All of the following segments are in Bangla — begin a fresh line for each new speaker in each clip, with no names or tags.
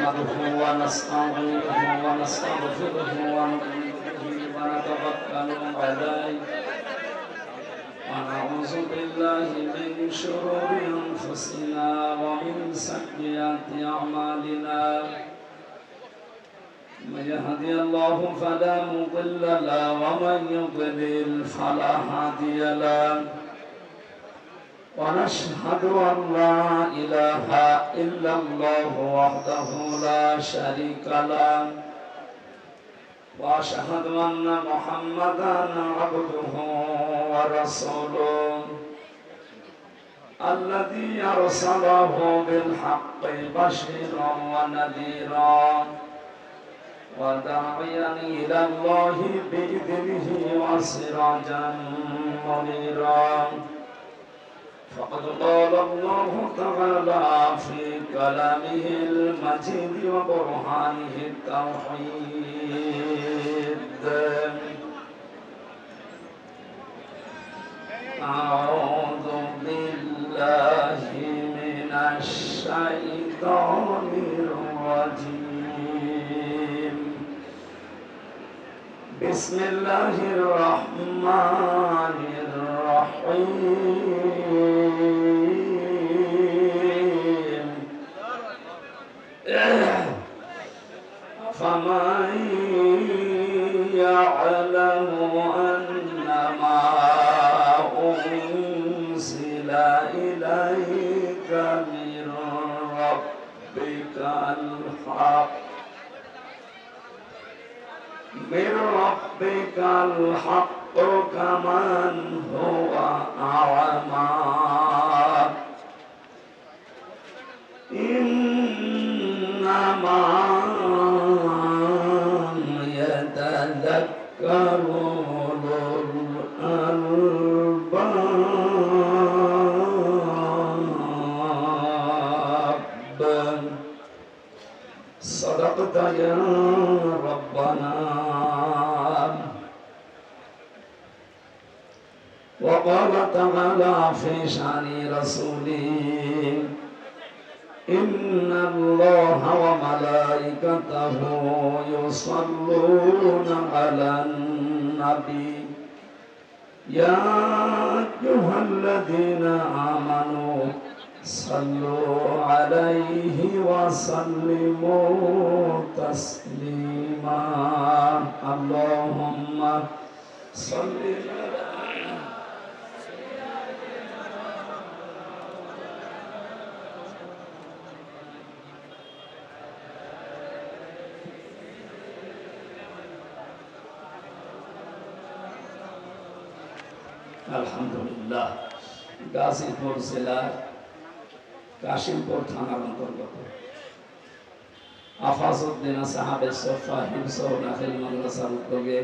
نحمده ونستعينه ونستغفره ونؤمن به ونتوكل عليه ونعوذ بالله من شرور أنفسنا ومن سيئات أعمالنا من يهدي الله فلا مضل له ومن يضلل فلا هادي له ونشهد أن لا إله إلا الله وحده لا شريك له وأشهد أن محمدا عبده ورسوله الذي أرسله بالحق بشيرا ونذيرا وداعيا إلى الله بإذنه وسراجا منيرا فقد قال الله تعالى في كلامه المجيد وبرهانه التوحيد أعوذ بالله من الشيطان الرجيم بسم الله الرحمن الرحيم فمن يعلم أنما أنزل إليك من ربك الحق كمن هو أعمى إنما يتذكر أولو الألباب صدقت يا ربنا وقال تعالى في شأن رسوله إن الله وملائكته يصلون على النبي يا أيها الذين آمنوا صلوا عليه وسلموا تسليما اللهم صل আলহামদুলিল্লাহ গাজীপুর জেলার কাশিমপুর থানার অন্তর্গত আফাজউদ্দিন সাহাবে সোফা হিফজ ও নাফিল মাদ্রাসার উদ্যোগে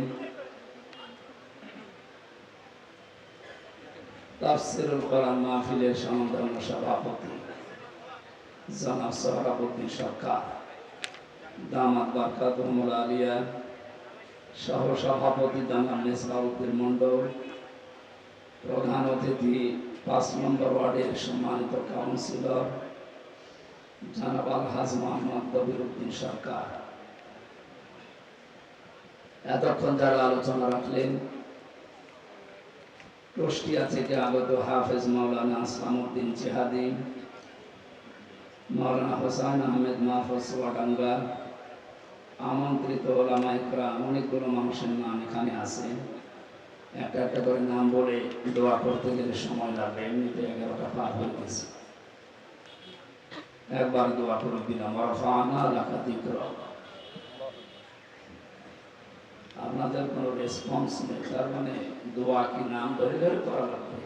তাফসীরুল কোরআন মাহফিলের সংগ্রাম সভাপতি জনাব সোহরাবউদ্দিন সরকার দামাত বারকাতুহুল আলিয়া সহ সভাপতি জনাব মিসবাহউদ্দিন মণ্ডল প্রধান অতিথি ৫ নম্বর ওয়ার্ডের সম্মানিত কাউন্সিলর জনাব আলহাজ মোহাম্মদ কবিরউদ্দিন সরকার এতক্ষণ যারা আলোচনা রাখলেন কুষ্টিয়া থেকে আগত হাফেজ মাওলানা আসলামউদ্দিন জিহাদি মাওলানা হোসেন আহমেদ মাহফুজ চুয়াডাঙ্গা আমন্ত্রিত ওলামায়ে কেরাম অনেকগুলো মানুষের নাম এখানে আছে একটা একটা করে নাম বলে দোয়া করতে গেলে সময় লাগবে এমনিতে 11টা পার হয়ে গেছে একবার দোয়া করে দিলাম ওয়ারফা'না লাকা যিকরাক আপনাদের কোনো রেসপন্স নেই তার মানে দোয়া কি নাম ধরে ধরে করা লাগবে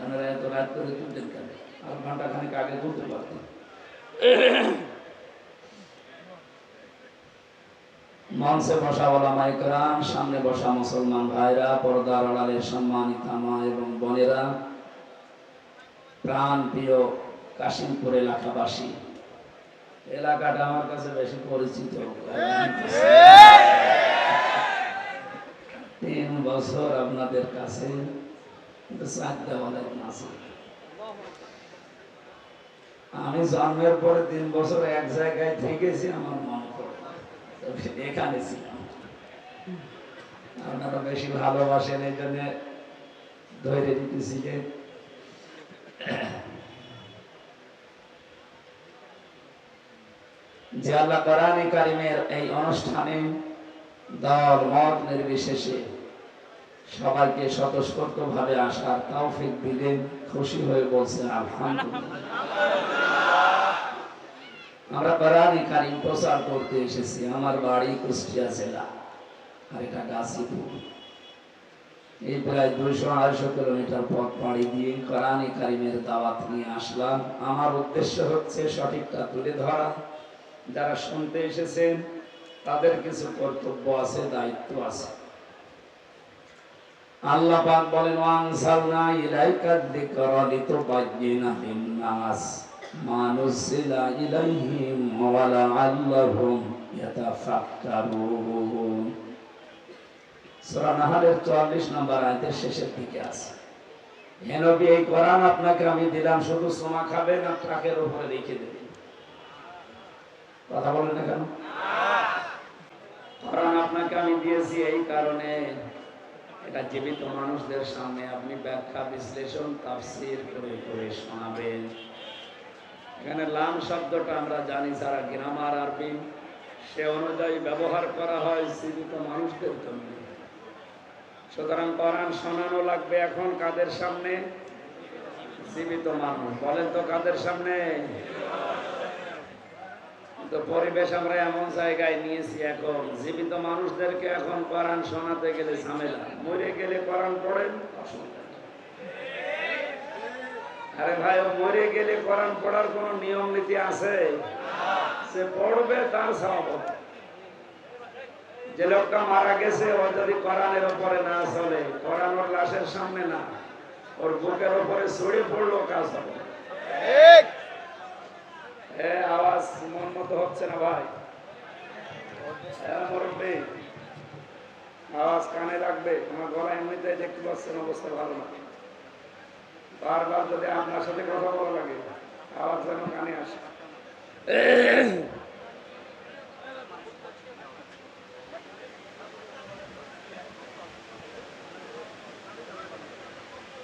আপনারা এত রাত করে তুলতেন কেন আর ঘন্টা খানিক আগে তুলতে পারতেন মঞ্চে বসা ওলামায়ে কেরাম সামনে বসা মুসলমান ভাইরা পর্দার আড়ালের সম্মানিত মা এবং বোনেরা প্রাণ প্রিয় কাশিমপুর এলাকাবাসী এলাকাটা আমার কাছে বেশি পরিচিত 3 বছর আপনাদের কাছে কিন্তু 4 দেওয়ালের আছে আমি জন্মের পরে 3 বছর এক জায়গায় থেকেছি, আমার মনে পড়ে না। তবে এখানে ছিলাম। আপনারা বেশি ভালোবাসেন, এই জন্য ধরে দিতেছি যে আল্লাহ কোরআনে কারিমের এই অনুষ্ঠানে দল মত নির্বিশেষে সবাইকে স্বতঃস্ফূর্ত ভাবে আসার তৌফিক দিলেন। খুশি হয়ে বলছেন আলহামদুলিল্লাহ। আমরা কোরআনে কারিম প্রচার করতে এসেছি। আমার বাড়ি কুষ্টিয়া জেলা, আর এটা গাজীপুর। এই প্রায় 200-250 কিলোমিটার পথ পাড়ি দিয়ে কোরআনে কারিমের দাওয়াত নিয়ে আসলাম। আমার উদ্দেশ্য হচ্ছে সঠিকটা তুলে ধরা। যারা শুনতে এসেছেন তাদের কিছু কর্তব্য আছে, দায়িত্ব আছে। আল্লাহ পাক বলেন, ওয়ানসালনা ইলাইকা যিকরা লিতুবায়্যিনা লিন-নাস মা নুযিলা ইলাইহিম ওয়া লাআল্লাহুম ইয়াতাফাক্কারুন। সূরা নাহলের 44 নম্বর আয়াতের শেষের দিকে আছে। হে নবী, এই কোরআন আপনাকে আমি দিলাম, শুধু সোমা খাবেন আর ট্রাকের উপরে রেখে দেবেন। কথা বলেন না কেন? কোরআন আপনাকে আমি দিয়েছি এই কারণে, এটা জীবিত মানুষদের সামনে আপনি ব্যাখ্যা, বিশ্লেষণ, তাফসীর করে করে শোনাবেন। এখানে লাম শব্দটা আমরা জানি, যারা গ্রামার আরবি সে অনুযায়ী ব্যবহার করা হয় জীবিত মানুষদের জন্য। সুতরাং কোরআন শোনানো লাগবে এখন কাদের সামনে? জীবিত মানুষ। বলেন তো কাদের সামনে? তো পরিবেশ আমরা এমন জায়গায় নিয়েছি, এখন জীবিত মানুষদেরকে এখন কোরআন শোনাতে গেলে ঝামেলা। মরে গেলে কোরআন পড়েন, আরে ভাই, মরে গেলে কোরআন পড়ার কোন নিয়ম নীতি আছে? সে পড়বে তার সওয়াব। যে লোকটা মারা গেছে ও যদি কোরআনের উপরে না চলে, কোরআন ওর লাশের সামনে না, ওর বুকের উপরে ছড়ে পড়লো, কাজ হবে। আওয়াজ মন মতো হচ্ছে না ভাই? মুরব্বী, আওয়াজ কানে লাগবে। আমার গলা এমনিতে দেখতে পাচ্ছেন অবস্থা ভালো না। বারবার যদি আপনার সাথে কথা বলা লাগে, আওয়াজ যেন কানে আসে।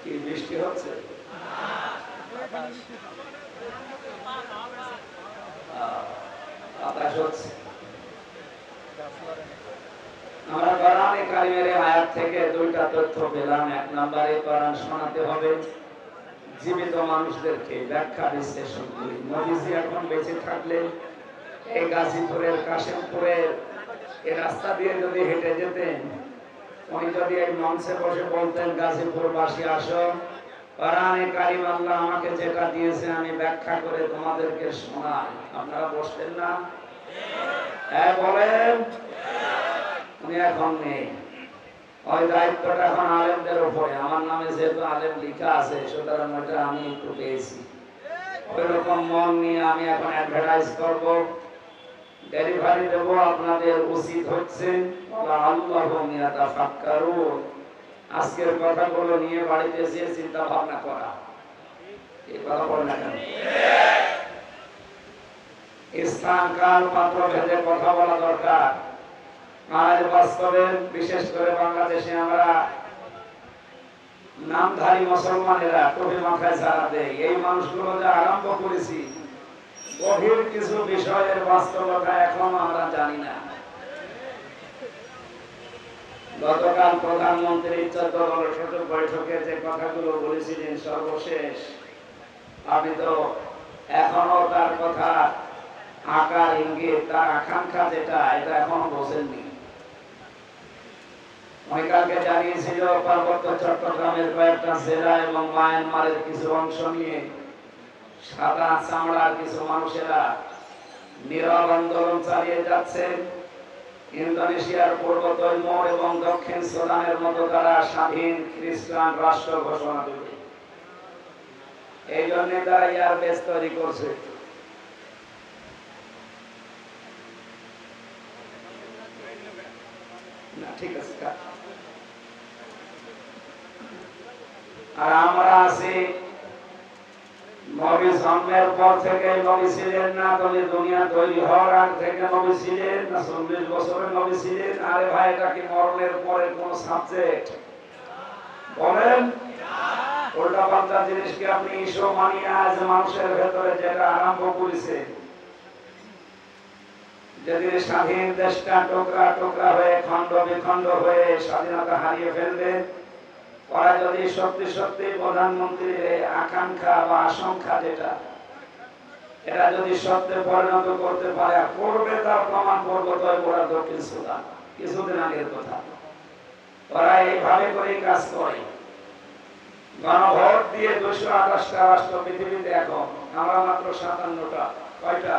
কি বৃষ্টি হচ্ছে? বাতাস হচ্ছে। আমরা কোরআনে কারিমের আয়াত থেকে দুইটা তথ্য পেলাম। এক নম্বরে, কোরআন শোনাতে হবে জীবিত মানুষদেরকে, ব্যাখ্যা বিশ্লেষণ করে। নবীজি এখন বেঁচে থাকলে এই গাজীপুরের কাশিমপুরের এই রাস্তা দিয়ে যদি হেঁটে যেতেন, উনি যদি এই মঞ্চে বসে বলতেন, গাজীপুরবাসী আসো, কোরআনে কারিম আল্লাহ আমাকে যেটা দিয়েছে আমি ব্যাখ্যা করে তোমাদেরকে শোনাই, আপনারা বসতেন না? হ্যাঁ বলেন। উনি এখন নেই, ওই দায়িত্বটা এখন আলেমদের উপরে। আমার নামে যেহেতু আলেম লেখা আছে, সুতরাং ওইটা আমি একটু পেয়েছি। ওই রকম মন নিয়ে আমি এখন অ্যাডভার্টাইজ করব, ডেলিভারি দেব। আপনাদের উচিত হচ্ছে আল্লাহুম ইয়াতাফাক্কারুন, আজকের কথাগুলো নিয়ে বাড়িতে যেয়ে চিন্তা ভাবনা করা। এই কথা বলেন না কেন? স্থান কাল পাত্র ভেদে কথা বলা দরকার। আজ বাস্তবে বিশেষ করে বাংলাদেশে আমরা নামধারী মুসলমানেরা টুপি মাথায় ছাড়া দেয়, এই মানুষগুলো যে আরম্ভ করেছি, গভীর কিছু বিষয়ের বাস্তবতা এখন আমরা জানি না। গতকাল প্রধানমন্ত্রী 14 বৈঠকে যে কথাগুলো বলেছিলেন সর্বশেষ, আপনি তো এখনো তার কথা আকার ইঙ্গিত, তার আকাঙ্ক্ষা যেটা, এটা এখনো বোঝেননি। কালকে জানিয়েছিল পার্বত্য চট্টগ্রামের কয়েকটা জেলা এবং মায়ানমারের কিছু অংশ নিয়ে সাদা চামড়ার কিছু মানুষেরা নীরব আন্দোলন চালিয়ে যাচ্ছে। ইন্দোনেশিয়ার পূর্ব তৈমুর এবং দক্ষিণ সুদানের মতো তারা স্বাধীন খ্রিস্টান রাষ্ট্র ঘোষণা দেবে। এই জন্য তারা এয়ারবেস তৈরি করছে। না, ঠিক আছে। আর আমরা আছি নবী জন্মের পর থেকে নবী ছিলেন না, তুমি দুনিয়া তৈরি হওয়ার আগ থেকে নবী ছিলেন না, 40 বছরের নবী ছিলেন? আরে ভাই, এটা কি মরণের পরে কোন সাবজেক্ট? বলেন। উল্টা পাল্টা জিনিসকে আপনি ইস্যু মানিয়ে আজ মানুষের ভেতরে যেটা আরম্ভ করেছে, যেদিন স্বাধীন দেশটা টুকরা টুকরা হয়ে খণ্ড বিখণ্ড হয়ে স্বাধীনতা হারিয়ে ফেলবে, ওরা যদি সত্যি সত্যি প্রধানমন্ত্রীর আকাঙ্ক্ষা বা আশঙ্কা যেটা, এটা যদি সত্যে পরিণত করতে পারে, করবে, তার প্রমাণ করবো তো ওরা দক্ষিণ সুদান, কিছুদিন আগের কথা। ওরা এইভাবে করে কাজ করে, গণভোট দিয়ে 228টা রাষ্ট্র পৃথিবীতে, এখন আমরা মাত্র 57টা। কয়টা?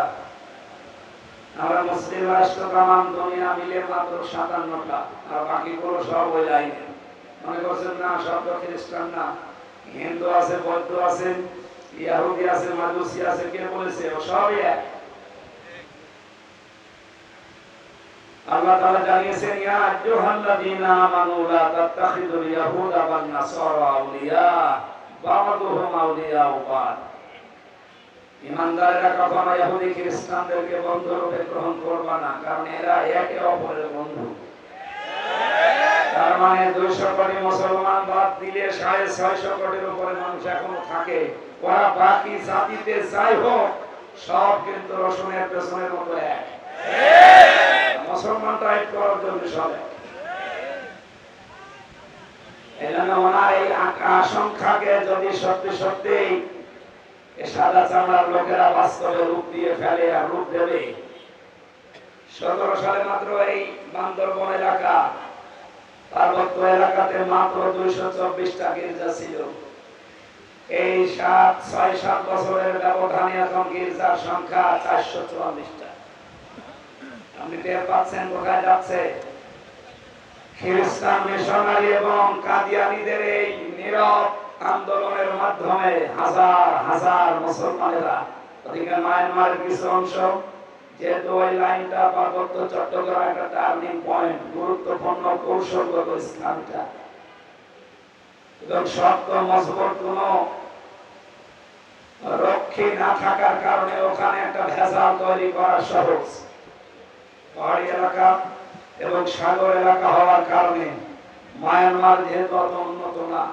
আমরা মুসলিম রাষ্ট্র তামাম দুনিয়া মিলে মাত্র 57টা, আর বাকিগুলো সব ওই লাইনে। মনে করছেন না সব তো খ্রিস্টান না, হিন্দু আছে, বৌদ্ধ আছে, ইহুদি আছে, মাজুসি আছে, কে বলেছে? ও সবই এক। আল্লাহ তাআলা জানিয়েছেন, ইয়া আইয়ুহাল্লাযীনা আমানু লা তাত্তাখিযুল ইয়াহুদা ওয়ান নাসারা আউলিয়া বা'দুহুম আউলিয়াউ বা'দ। ঈমানদাররা কখনো ইহুদি খ্রিস্টানদেরকে বন্ধুরূপে গ্রহণ করবে না, কারণ এরা একে অপরের বন্ধু। তার মানে 200 কোটি মুসলমান বাদ দিলে 650 কোটির উপরে মানুষ এখনো থাকে। ওরা বাকি জাতিতে যাই হোক, সব কিন্তু রসুনের পেছনের মতো এক। মুসলমান টাইপ করার জন্য সব। এজন্য ওনার এই আশঙ্কাকে যদি সত্যি সত্যি সাদা চামড়ার লোকেরা বাস্তবে রূপ দিয়ে ফেলে, আর রূপ দেবে। 17 সালে মাত্র এই বান্দরবন এলাকা, পার্বত্য এলাকাতে মাত্র 224টা গির্জা ছিল। এই 6-7 বছরের ব্যবধানে এখন গির্জার সংখ্যা 444টা। আপনি টের পাচ্ছেন কোথায় যাচ্ছে? খ্রিস্টান মিশনারি এবং কাদিয়ানীদের এই নীরব আন্দোলনের মাধ্যমে হাজার হাজার মুসলমানেরা, ওদিকে মায়ানমারের কিছু অংশ, যেহেতু ওই লাইনটা পার্বত্য চট্টগ্রাম একটা টার্নিং পয়েন্ট, গুরুত্বপূর্ণ কৌশলগত স্থানটা, এবং শক্ত মজবুত কোন রক্ষী না থাকার কারণে ওখানে একটা ভেজাল তৈরি করা সহজ। পাহাড়ি এলাকা এবং সাগর এলাকা হওয়ার কারণে মায়ানমার যেহেতু অত উন্নত না,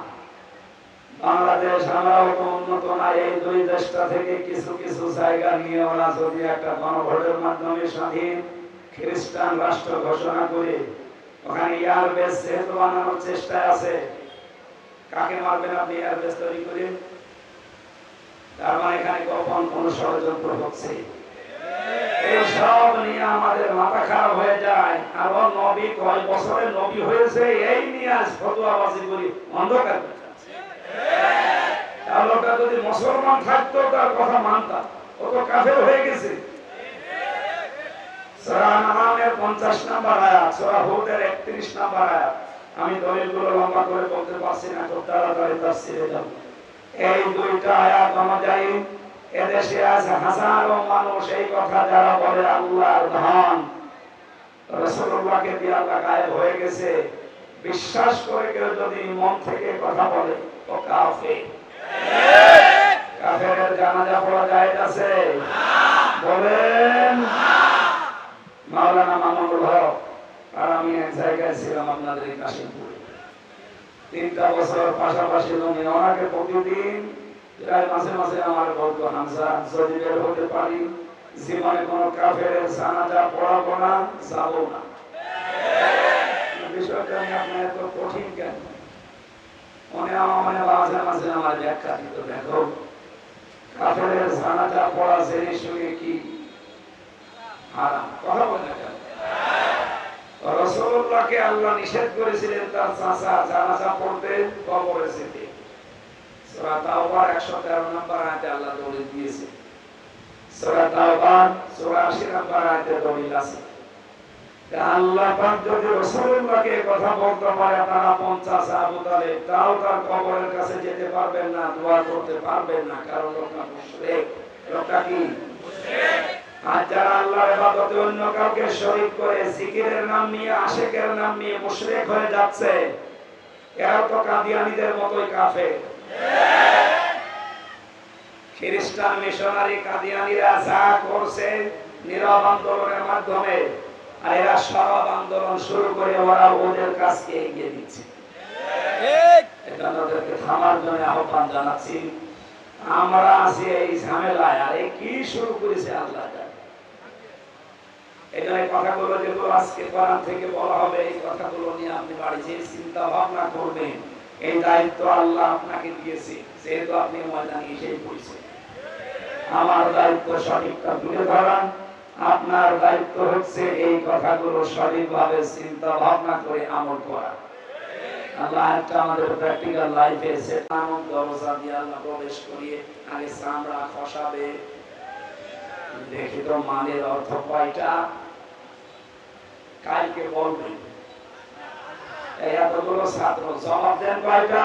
বাংলাদেশ আমরাও তো উন্নত না, এই দুই দেশটা থেকে কিছু কিছু জায়গা নিয়ে ওরা যদি একটা গণভোটের মাধ্যমে স্বাধীন খ্রিস্টান রাষ্ট্র ঘোষণা করে ওখানে এয়ারবেস যেহেতু বানানোর চেষ্টায় আছে, কাকে মারবেন আপনি এয়ারবেস তৈরি করে? তার মানে এখানে গোপন কোন ষড়যন্ত্র হচ্ছে। এই সব নিয়ে আমাদের মাথা খারাপ হয়ে যায়। আর ও নবী কয় বছরের নবী হয়েছে, এই নিয়ে আজ ফতোয়াবাজি করি অন্ধকার। লোকটা যদি মুসলমান থাকতো তার কথা মানতাম, ও তো কাফের হয়ে গেছে। সূরা আনআমের 50 নম্বর আয়াত, সূরা হুদের 31 নম্বর আয়াত। আমি দলিলগুলো লম্বা করে বলতে পারছি না, খুব তাড়াতাড়ি তাফসীরে যাব। এই দুইটা আয়াত অনুযায়ী এদেশে আছে হাজারো মানুষ এই কথা যারা বলে আল্লাহর ধন রাসূলুল্লাহকে দিয়ে আল্লাহ গায়েব হয়ে গেছে, বিশ্বাস করে কেউ যদি মন থেকে কথা বলে ও কাফের। কাফেরের জানাজা পড়া জায়েজ আছে? বলেন। মাওলানা মামুনুল হক আর আমি এক জায়গায় ছিলাম আপনাদের এই কাশিমপুরে, 3টা বছর পাশাপাশি জমি। ওনাকে প্রতিদিন প্রায় মাঝে মাঝে আমার বলতো, হামজা যদি বের হতে পারি জীবনে কোনো কাফেরের জানাজা পড়াবো না, যাবো না। বিষয়টা আমি আপনার এত কঠিন কেন? মনে মাঝে মাঝে আমার ব্যাখ্যা দিত, দেখো কাফেরের জানাজা পড়া জেনে শুনে কি হারাম? কথা বলে কেন? রাসূলুল্লাহকে আল্লাহ নিষেধ করেছিলেন তার চাচা জানাজা পড়তে কবরে যেতে। সূরা তাওবার 113 নম্বর আয়াতে আল্লাহ দলিল দিয়েছে। সূরা তাওবার 84 নম্বর আয়াতে দলিল আছে। আল্লাহ পাক যদি রাসূলুল্লাহকে কথা বলতে পারে, তারা 50 আবু তালেব তাও তার কবরের কাছে যেতে পারবেন না, দোয়া করতে পারবেন না, কারণ লোকটা মুশরিক। লোকটা কি? মুশরিক। আর যারা আল্লাহর ইবাদতে অন্য কাউকে শরীক করে জিকিরের নাম নিয়ে, আশিকের নাম নিয়ে মুশরিক হয়ে যাচ্ছে, এরা তো কাদিয়ানীদের মতোই কাফের। খ্রিস্টান মিশনারি কাদিয়ানীরা যা করছে নীরব আন্দোলনের মাধ্যমে, আর এরা সরব আন্দোলন শুরু করে ওরা ওদের কাজকে এগিয়ে দিচ্ছে। এজন্য ওদেরকে থামার জন্য আহ্বান জানাচ্ছি। আমরা আছি এই ঝামেলায়, আর এই কি শুরু করেছে আল্লাহ জানে। এখানে কথাগুলো যেগুলো আজকে কোরআন থেকে বলা হবে, এই কথাগুলো নিয়ে আপনি বাড়ি যেয়ে চিন্তা ভাবনা করবেন। এই দায়িত্ব আল্লাহ আপনাকে দিয়েছে, যেহেতু আপনি ময়দানে এসেই পড়েছেন। আমার দায়িত্ব সঠিকটা তুলে ধরা, আপনার দায়িত্ব হচ্ছে এই কথাগুলো সঠিকভাবে চিন্তা ভাবনা করে আমল করা। আল্লাহ একটা আমাদের প্র্যাকটিক্যাল লাইফে সেটামন দরজা দিয়ে আল্লাহ প্রবেশ করিয়ে আগে চামড়া খসাবে। দেখি তো মানের অর্থ কয়টা, কালকে বলবেন। এই এতগুলো ছাত্র জবাব দেন কয়টা?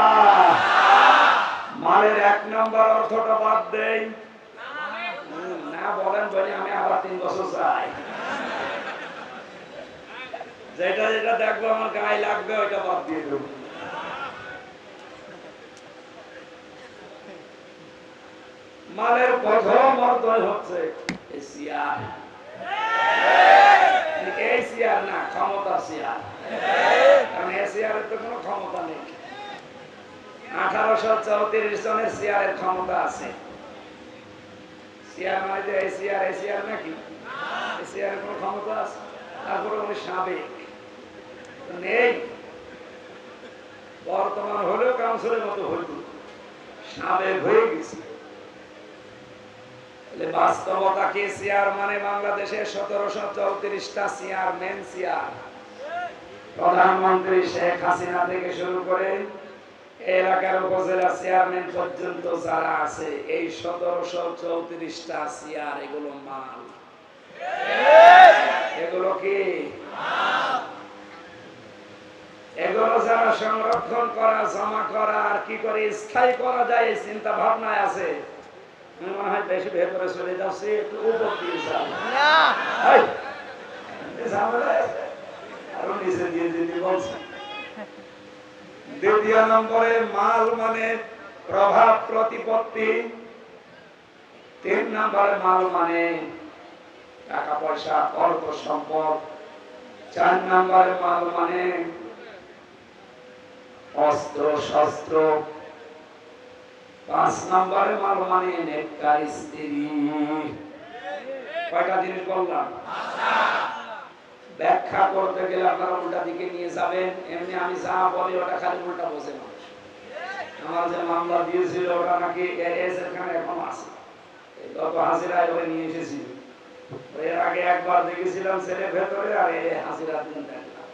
মানের 1 নম্বর অর্থটা বাদ দেই না, বলেন বলি আমি আবার 3 বছর চাই। যেটা যেটা দেখবো আমার গায়ে লাগবে ওইটা বাদ দিয়ে দেবো। মালের প্রথম অর্থ হচ্ছে এশিয়ার, এই সিয়ার না, ক্ষমতা সিয়ার। কারণ এশিয়ারের তো কোনো ক্ষমতা নেই। 1834 সনের সিয়ারের ক্ষমতা আছে। সিয়ার মানে যে এশিয়ার, এশিয়ার নাকি এশিয়ারের কোনো ক্ষমতা আছে? তারপরে উনি সাবেক নেই, বর্তমান হলেও কাউন্সিলের মতো হইত, সাবেক হয়ে গেছে। বাস্তবতা কি? সিয়ার মানে বাংলাদেশে 1734টা সিয়ার, মেন সিয়ার। প্রধানমন্ত্রী শেখ হাসিনা থেকে শুরু করে এলাকার উপজেলা চেয়ারম্যান পর্যন্ত যারা আছে, এই 1734টা সিয়ার, এগুলো মাল। এগুলো কি? এগুলো যারা সংরক্ষণ করা, জমা করা, আর কি করে স্থায়ী করা যায় এই চিন্তা ভাবনায় আছে। মনে হয় বেশি ভেতরে চলে যাচ্ছে, একটু উপর দিয়ে যাও, আরো নিচে দিয়ে দিতে বলছে। দ্বিতীয় নম্বরে মাল মানে প্রভাব প্রতিপত্তি। 3 নম্বরে মাল মানে টাকা পয়সা, অর্থ সম্পদ। 4 নম্বরে মাল মানে অস্ত্র শস্ত্র। 5 নম্বরে মাল মানে নেককার স্ত্রী। কয়টা জিনিস বললাম? ব্যাখ্যা করতে গেলে আপনারা উল্টা দিকে নিয়ে যাবেন। এমনি আমি যা বলি ওটা খালি উল্টা বোঝে মানুষ। আমার যে মামলা দিয়েছিল ওটা নাকি এখানে এখন আছে, গত হাজিরায় ওই নিয়ে এসেছি। এর আগে একবার দেখেছিলাম ছেলে ভেতরে, আর এই হাজিরা দিন দেখলাম।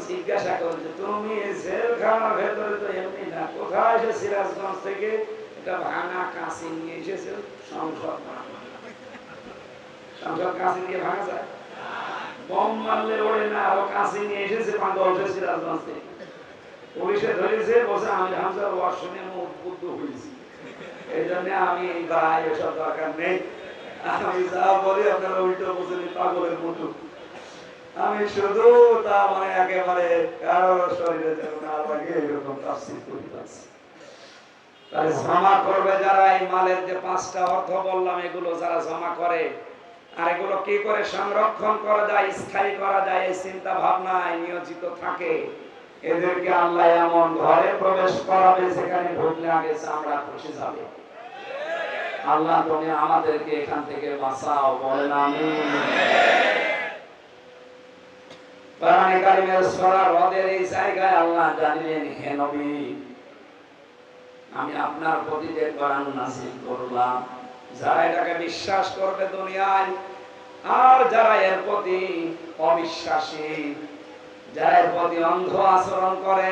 জিজ্ঞাসা করেন যে তুমি জেলখানার ভেতরে তো এমনি না, কোথায় এসে সিরাজগঞ্জ থেকে এটা ভাঙা কাঁচি নিয়ে এসেছে সংসদ। সংসদ কাঁচি দিয়ে ভাঙা যায়? বম মারলে ওড়ে না, ও কাঁচি নিয়ে এসেছে সিরাজগঞ্জ থেকে। পুলিশে ধরেছে, বলছে আমি হামজার ওয়াজ শুনে আমি উদ্বুদ্ধ হয়েছি, এই জন্য আমি ভাই এসব দরকার নেই, আমি যা বলি আপনারা উল্টো বোঝেন, পাগলের মতো। আমি শুধু তা মানে একেবারে কারো শরীরে যেন না লাগে এরকম তাফসীর করে দিচ্ছি। তাহলে জমা করবে যারা, এই মালের যে 5টা অর্থ বললাম, এগুলো যারা জমা করে, আর এগুলো কি করে সংরক্ষণ করা যায়, স্থায়ী করা যায়, এই চিন্তা ভাবনায় নিয়োজিত থাকে, এদেরকে আল্লাহ এমন ঘরে প্রবেশ করাবে যেখানে ঢুকলে আগে চামড়া খসে যাবে। আল্লাহ তুমি আমাদেরকে এখান থেকে বাঁচাও, বলেন আমিন। কোরআনে কারিমের সূরা রদের এই জায়গায় আল্লাহ জানিলেন, হে নবী, আমি আপনার প্রতি যে কোরআন নাযিল করলাম, যারা এটাকে বিশ্বাস করবে দুনিয়ায়, আর যারা এর প্রতি অবিশ্বাসী, যারা এর প্রতি অন্ধ আচরণ করে,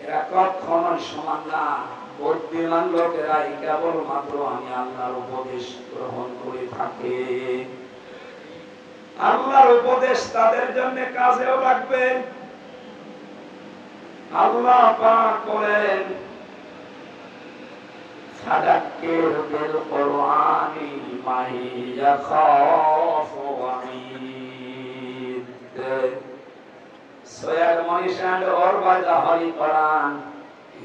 এরা কখনোই সমান না। বুদ্ধিমান লোকেরাই কেবলমাত্র আমি আল্লাহর উপদেশ গ্রহণ করে থাকে। আল্লাহর উপদেশ তাদের জন্য কাজেও লাগবে। আল্লাহ পাক বলেন, ফাদাক্কির বিল কুরআনি মান ইয়াখাফু ওয়াঈদ। সূরা মনিশান ওর বাজা হরি কোরআন,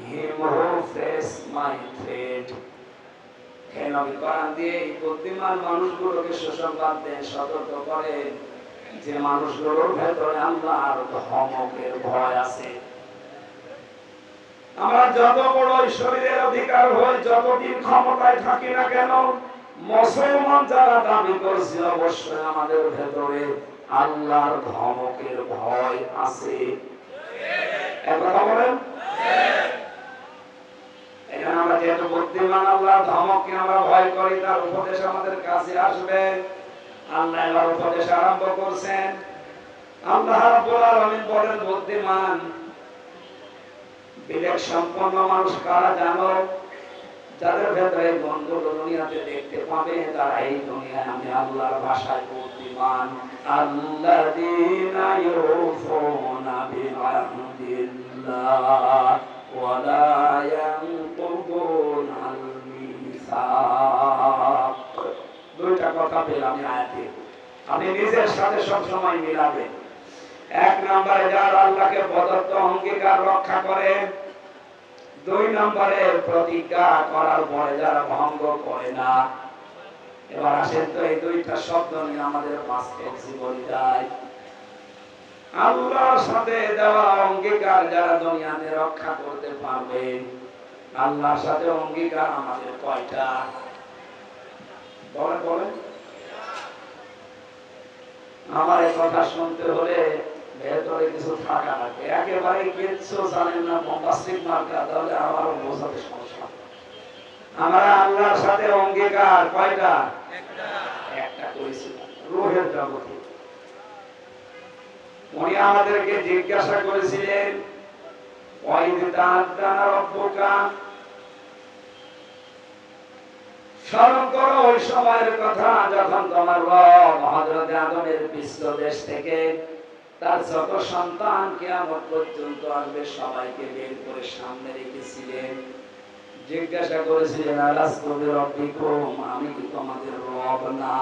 him who face my threat. হে নবী, কোরআন দিয়ে এই বুদ্ধিমান মানুষগুলোকে সুসংবাদ দেন, সতর্ক করেন যে মানুষগুলোর ভেতরে আল্লাহর ধমকের ভয় আছে। আমরা যত বড় শরীরের অধিকার হই, যতদিন ক্ষমতায় থাকি না কেন, মুসলমান যারা দাবি করছে, অবশ্যই আমাদের ভেতরে আল্লাহর ধমকের ভয় আছে। একথা বলেন। এখানে আমরা যেহেতু বুদ্ধিমান, আল্লাহর ধমককে আমরা ভয় করি, তার উপদেশ আমাদের কাছে আসবে। আল্লাহ এবার উপদেশ আরম্ভ করছেন। আল্লাহ রাব্বুল আলামিন বলেন, বুদ্ধিমান বিবেক সম্পন্ন মানুষ কারা জানো? যাদের ভেতরে গুণগুলো দুনিয়াতে দেখতে পাবে, তারা এই দুনিয়ায় আমি আল্লাহর ভাষায় বুদ্ধিমান। আল্লাযীনা ইউফুনা বিআহদিল্লাহ ওয়া লা ইয়ানকুদুনাল মিসাক। দুইটা কথা পেলাম আয়াতে, আপনি নিজের সাথে সব সময় মিলাবেন। এক নম্বরে যারা আল্লাহকে প্রদত্ত অঙ্গীকার রক্ষা করে, দুই নম্বরে প্রতিজ্ঞা করার পরে যারা ভঙ্গ করে না। এবার আসেন তো এই দুইটা শব্দ নিয়ে আমাদের বাস্তব জীবন যায়। আল্লাহর সাথে দেওয়া অঙ্গীকার যারা দুনিয়াতে রক্ষা করতে পারবে, আল্লাহর সাথে অঙ্গীকার আমাদের কয়টা? বলেন বলেন। আমার এই কথা শুনতে হলে ভেতরে কিছু থাকা লাগে। একেবারে কিচ্ছু জানেন না, বোম্বাস্টিক মার্কা, তাহলে আমারও বোঝাতে সমস্যা। আমরা আল্লাহর সাথে অঙ্গীকার কয়টা? একটা করেছিলাম রূহের জগতে। উনি আমাদেরকে জিজ্ঞাসা করেছিলেন, ওয়াইদ তাআদ্দানা রাব্বুকা, স্মরণ করো ওই সময়ের কথা যখন তোমার রব হযরত আদমের পৃষ্ঠদেশ থেকে তার যত সন্তান কিয়ামত পর্যন্ত আসবে সবাইকে বের করে সামনে রেখেছিলেন। জিজ্ঞাসা করেছিলেন, আলাস্তু বিরাব্বিকুম, আমি কি তোমাদের রব না?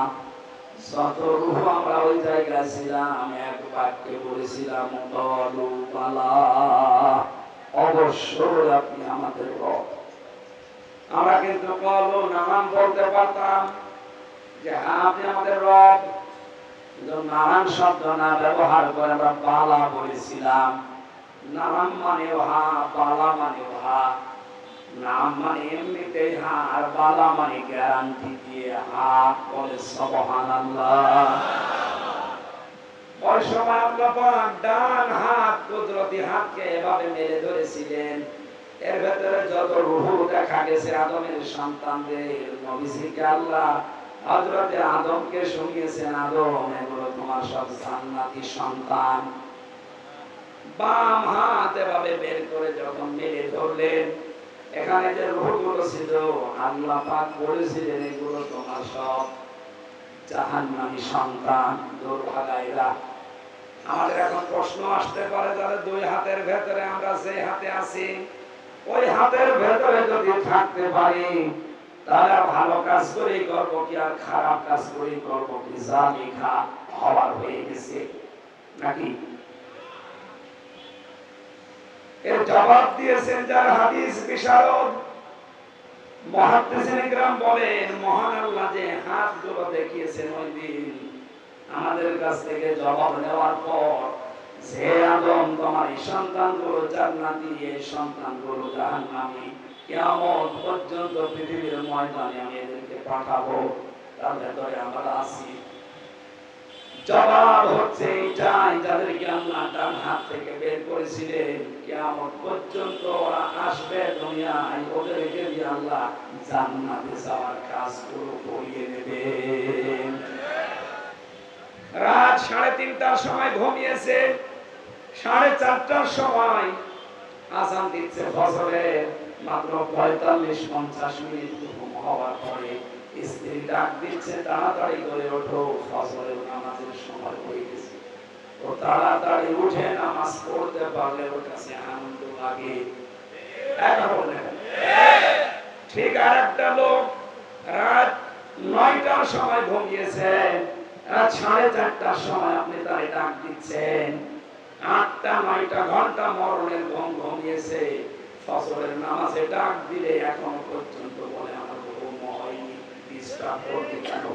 যত রূহ আমরা ওই জায়গায় ছিলাম, এক বাক্যে বলেছিলাম, ক্বালু বালা, অবশ্যই আপনি আমাদের রব। আমরা কিন্তু ক্বালু নাম বলতে পারতাম যে হ্যাঁ আপনি আমাদের রব, কিন্তু নারায়ণ শব্দ না ব্যবহার করে আমরা বালা বলেছিলাম। নাম মানে হা, বালা মানে হা। নাম মানে এমনিতেই হা, আর বালা মানে গ্যারান্টি দিয়ে হা। বলে সুবহানাল্লাহ। ওই সময় আল্লাহ পাক ডান হাত, কুদরতি হাতকে এভাবে মেলে ধরেছিলেন। এর ভেতরে যত রূহ দেখা গেছে আদমের সন্তানদের, নবীজিকে আল্লাহ হযরতে আদমকে শুনিয়েছেন, আদম এগুলো তোমার সব জান্নাতি সন্তান। বাম হাত এভাবে বের করে যখন মেলে ধরলেন, এখানে যে রূহগুলো ছিল আল্লাহ পাক বলেছিলেন এগুলো তোমার সব জাহান্নামী সন্তান, দুর্ভাগাইরা। আমাদের এখন প্রশ্ন আসতে পারে, তাহলে দুই হাতের ভেতরে আমরা যে হাতে আছি, ওই হাতের ভেতরে যদি থাকতে পারি, তাহলে ভালো কাজ করেই করবো কি আর খারাপ কাজ করেই করবো কি? যা লেখা হওয়ার হয়ে গেছে নাকি? এর জবাব দিয়েছেন যারা হাদিস বিশারদ মুহাদ্দিসিন ইকরাম বলেন, মহান আল্লাহ যে হাতগুলো দেখিয়েছেন ওই দিন আমাদের কাছ থেকে জবাব নেওয়ার পর, যে আদম তোমার এই সন্তানগুলো জান্নাতি, এই সন্তানগুলো জাহান্নামী, কিয়ামত পর্যন্ত পৃথিবীর ময়দানে আমি এদেরকে পাঠাবো, তার ভেতরে আমরা আছি। জবাব হচ্ছে এইটাই, যাদেরকে আল্লাহ ডান হাত থেকে বের করেছিলেন, কিয়ামত পর্যন্ত ওরা আসবে দুনিয়ায়, ওদেরকে দিয়ে আল্লাহ জান্নাতে যাওয়ার কাজগুলো করিয়ে নেবেন। রাত 3:30টার সময় ঘুমিয়েছে, 4:30টার সময় আযান দিচ্ছে ফজরের, মাত্র 45-50 মিনিট ঘুম হওয়ার পরে স্ত্রী ডাক দিচ্ছে, তাড়াতাড়ি করে ওঠো, ফজরের নামাজের সময় হয়ে গেছে। ও তাড়াতাড়ি উঠে নামাজ পড়তে পারলে ওর কাছে আনন্দ লাগে। ঠিক আর একটা লোক রাত 9টার সময় ঘুমিয়েছে, রাত 4:30টার সময় আপনি তারে ডাক দিচ্ছেন। 8টা 9টা ঘন্টা মরণের ঘুম ঘুমিয়েছে, ফজরের নামাজে ডাক দিলে এখনো পর্যন্ত বলে আমার ঘুম হয়নি, ডিস্টার্ব করতে কেন?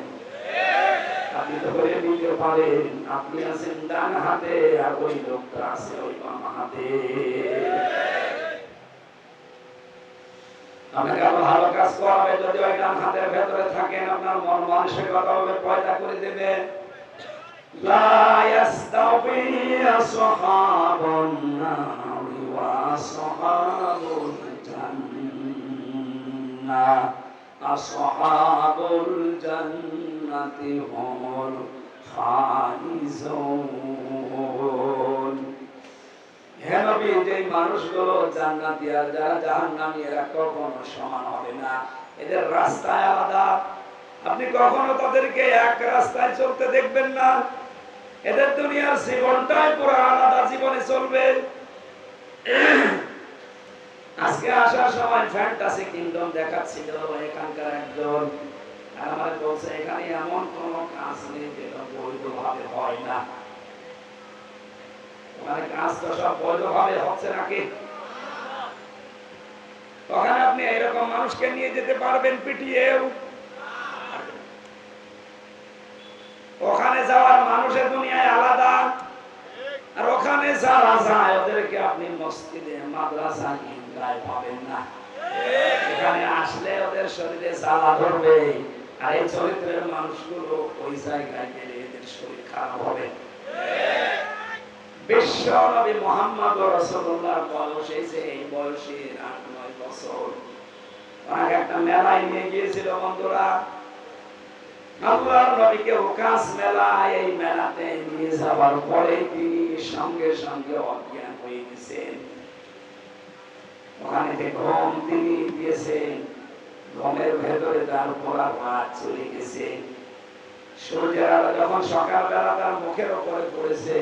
আপনি ধরে নিতে পারেন আপনি আছেন ডান হাতে আর ওই লোকটা আছে ওই বাম হাতে। আপনাকে আরো ভালো কাজ করাবে যদি ওই ডান হাতের ভেতরে থাকেন, আপনার মন মানসিকতা হবে পয়দা করে দেবে। লা ইয়াস্তাবি আসহাবুন নারি ওয়া আসহাবুল জান্নাহ, আসহাবুল জান্নাতি হুমুল ফাইজুন। হে নবী, যে মানুষগুলো জান্নাতি আর যারা জাহান্নামী এরা কখনো সমান হবে না, এদের রাস্তায় আলাদা। আপনি কখনো তাদেরকে এক রাস্তায় চলতে দেখবেন না। এদের দুনিয়ার জীবনটাই পুরো আলাদা জীবনে চলবে। আজকে আসার সময় ফ্যান্টাসি কিংডম দেখাচ্ছিল এখানকার একজন, আর আমার বলছে এখানে এমন কোন কাজ নেই যেটা বৈধভাবে হয় না। ওখানে কাজ তো সব বৈধভাবে হচ্ছে নাকি? ওখানে আপনি এরকম মানুষকে নিয়ে যেতে পারবেন পিটিয়েও? ওখানে যাওয়ার মানুষের দুনিয়ায় আলাদা, আর ওখানে যারা যায় ওদেরকে আপনি মসজিদে মাদ্রাসা ঈদগায় পাবেন না। এখানে আসলে ওদের শরীরে জ্বালা ধরবে, আর এই চরিত্রের মানুষগুলো ওই জায়গায় গেলে এদের শরীর খারাপ হবে। বিশ্ব নবী মুহাম্মদ রাসূলুল্লাহ বয়স এসে এই বয়সে ৮-৯ বছর ওনাকে একটা মেলায় নিয়ে গিয়েছিল বন্ধুরা। আল্লাহর নবীকে ওকাস মেলা, এই মেলাতে নিয়ে যাওয়ার পরে তিনি সঙ্গে সঙ্গে অজ্ঞান হয়ে গেছেন। ওখানে যে ঘুম তিনি দিয়েছেন, ঘুমের ভেতরে তার পোড়া হাত চলে গেছে। সূর্যের আলো যখন সকালবেলা তার মুখের উপরে পড়েছে,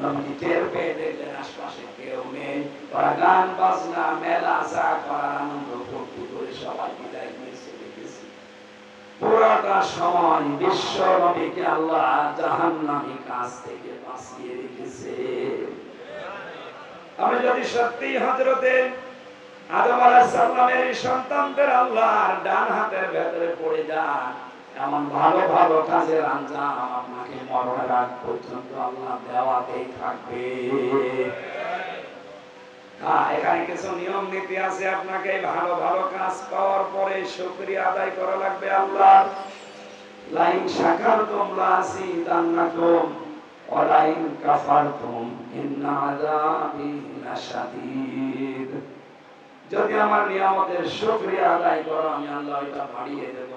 নবী টের পেয়ে দেখলেন আশপাশে কেউ নেই। ওরা গান বাজনা মেলা চা করার আনন্দ ফুর্তি করে সবাই বিদায় নিয়ে চলে গেছে। পুরাটা সময় বিশ্ব নবীকে আল্লাহ জাহান্নামী কাজ থেকে বাঁচিয়ে রেখেছে। আমি যদি সত্যি হযরতে আদম আলাইহিস সালামের সন্তানদের আল্লাহর ডান হাতের ভেতরে পড়ে যান, এমন ভালো ভালো কাজের আঞ্জাম আপনাকে মরণের আগ পর্যন্ত আল্লাহ দেওয়াতেই থাকবে। এখানে কিছু নিয়ম নীতি আছে। আপনাকে ভালো ভালো কাজ পাওয়ার পরে শুকরিয়া আদায় করা লাগবে আল্লাহ। লাইন শাকারতুম লাযিদান্নাকুম ওয়া লাইন কাফারতুম ইন্না আযাবি লাশাদীদ। যদি আমার নিয়ামতের শুকরিয়া আদায় করো আমি আল্লাহ এটা বাড়িয়ে দেব।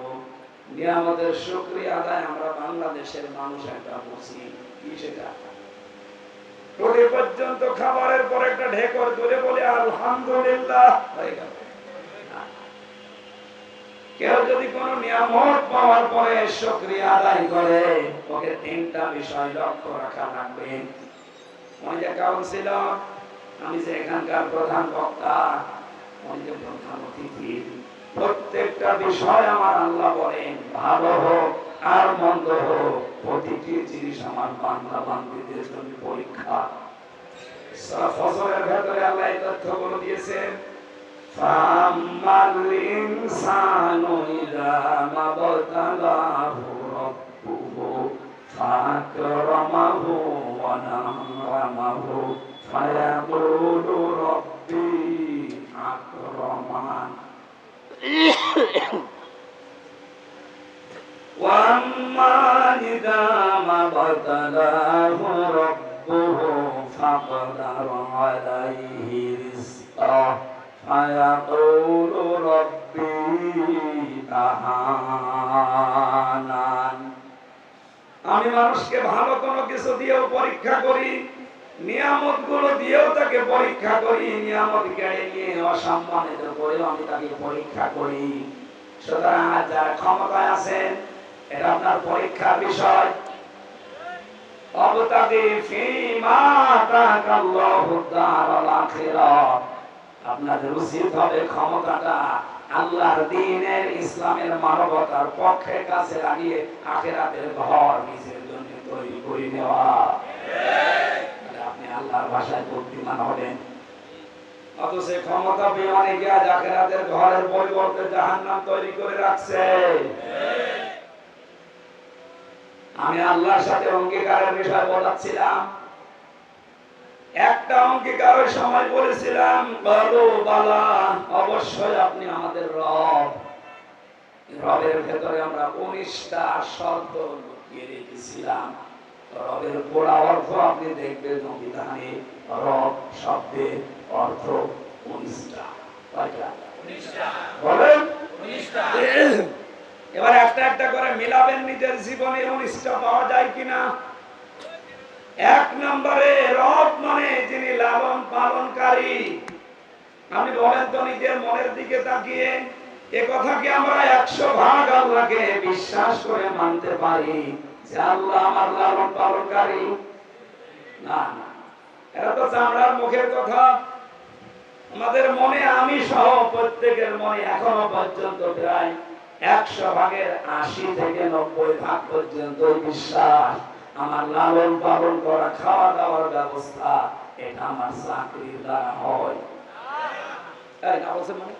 নিয়ামতের শুকরিয়া আদায় আমরা বাংলাদেশের মানুষ একটা বুঝি কি, সেটা টুটি পর্যন্ত খাবারের পর একটা ঢেকর ধরে বলে আলহামদুলিল্লাহ হয়ে গেল। কেউ যদি কোনো নিয়ামত পাওয়ার পরে শুকরিয়া আদায় করে, ওকে ৩টা বিষয় লক্ষ্য রাখা লাগবে। ওই যে কাউন্সিলর, আমি যে এখানকার প্রধান বক্তা, ওই যে প্রধান অতিথি, প্রত্যেকটা বিষয় আমার আল্লাহ বলেন ভালো হোক আর মন্দ হোক, প্রতিটি জিনিস আমার বান্দা বান্দীদের জন্য পরীক্ষা। সূরা ফজরের ভেতরে আল্লাহ এই তথ্যগুলো দিয়েছেন। ফাম্মাল ইনসানু ইযা মাবতালাহু রাব্বুহু ফাকরামাহু ওয়া না'মাহু ফায়াকুলু রাব্বি আকরামান ওয়া আম্মা ইযা মাবতালাহু রাব্বুহু ফাকদারা আলাইহি রিজকাহু ফায়াকুলু রাব্বি আহানান। আমি মানুষকে ভালো কোনো কিছু দিয়েও পরীক্ষা করি, নিয়ামত গুলো দিয়েও তাকে পরীক্ষা করি, নিয়ামত কেড়ে নিয়ে অসম্মানিত করেও আমি তাকে পরীক্ষা করি। সুতরাং যারা ক্ষমতায় আছেন, এটা আপনার পরীক্ষার বিষয়। অবতাগি ফীমা আতাকাল্লাহু দারাল আখিরাহ, আপনাদের উচিত হবে ক্ষমতাটা আল্লাহর দ্বীনের ইসলামের মানবতার পক্ষে কাছে লাগিয়ে আখিরাতের ঘর নিজের জন্য তৈরি করে নেওয়া। আপনি আল্লাহর ভাষায় বুদ্ধিমান হবেন। অথচ ক্ষমতা পেয়ে অনেকে আজ আখিরাতের ঘরের পরিবর্তে জাহান্নাম তৈরি করে রাখছে। আমি আল্লাহর সাথে অঙ্গীকারের বিষয় বলাচ্ছিলাম, একটা অঙ্গীকারের সময় বলেছিলাম বলো বালা, অবশ্যই আপনি আমাদের রব। রবের ভেতরে আমরা 19টা শর্ত লুকিয়ে রেখেছিলাম। রবের পুরা অর্থ আপনি দেখবেন সংবিধানে রব শব্দের অর্থ 19টা। কয়টা? 19টা। বলেন 19টা। এবার একটা একটা করে মিলাবেন নিজের জীবনে 19টা পাওয়া যায় কিনা। এক নম্বরে রব মানে যিনি লালন পালনকারী। আপনি বলেন তো নিজের মনের দিকে তাকিয়ে, এ কথা কি আমরা 100% আল্লাহকে বিশ্বাস করে মানতে পারি যে আল্লাহ আমার লালন পালনকারী? না না, এটা তো চামড়ার মুখের কথা। আমাদের মনে, আমি সহ প্রত্যেকের মনে এখনো পর্যন্ত প্রায় 100%-এর 80 থেকে 90% পর্যন্ত বিশ্বাস আমার লালন পালন করা, খাওয়া দাওয়ার ব্যবস্থা এটা আমার চাকরির দ্বারা হয়। মানে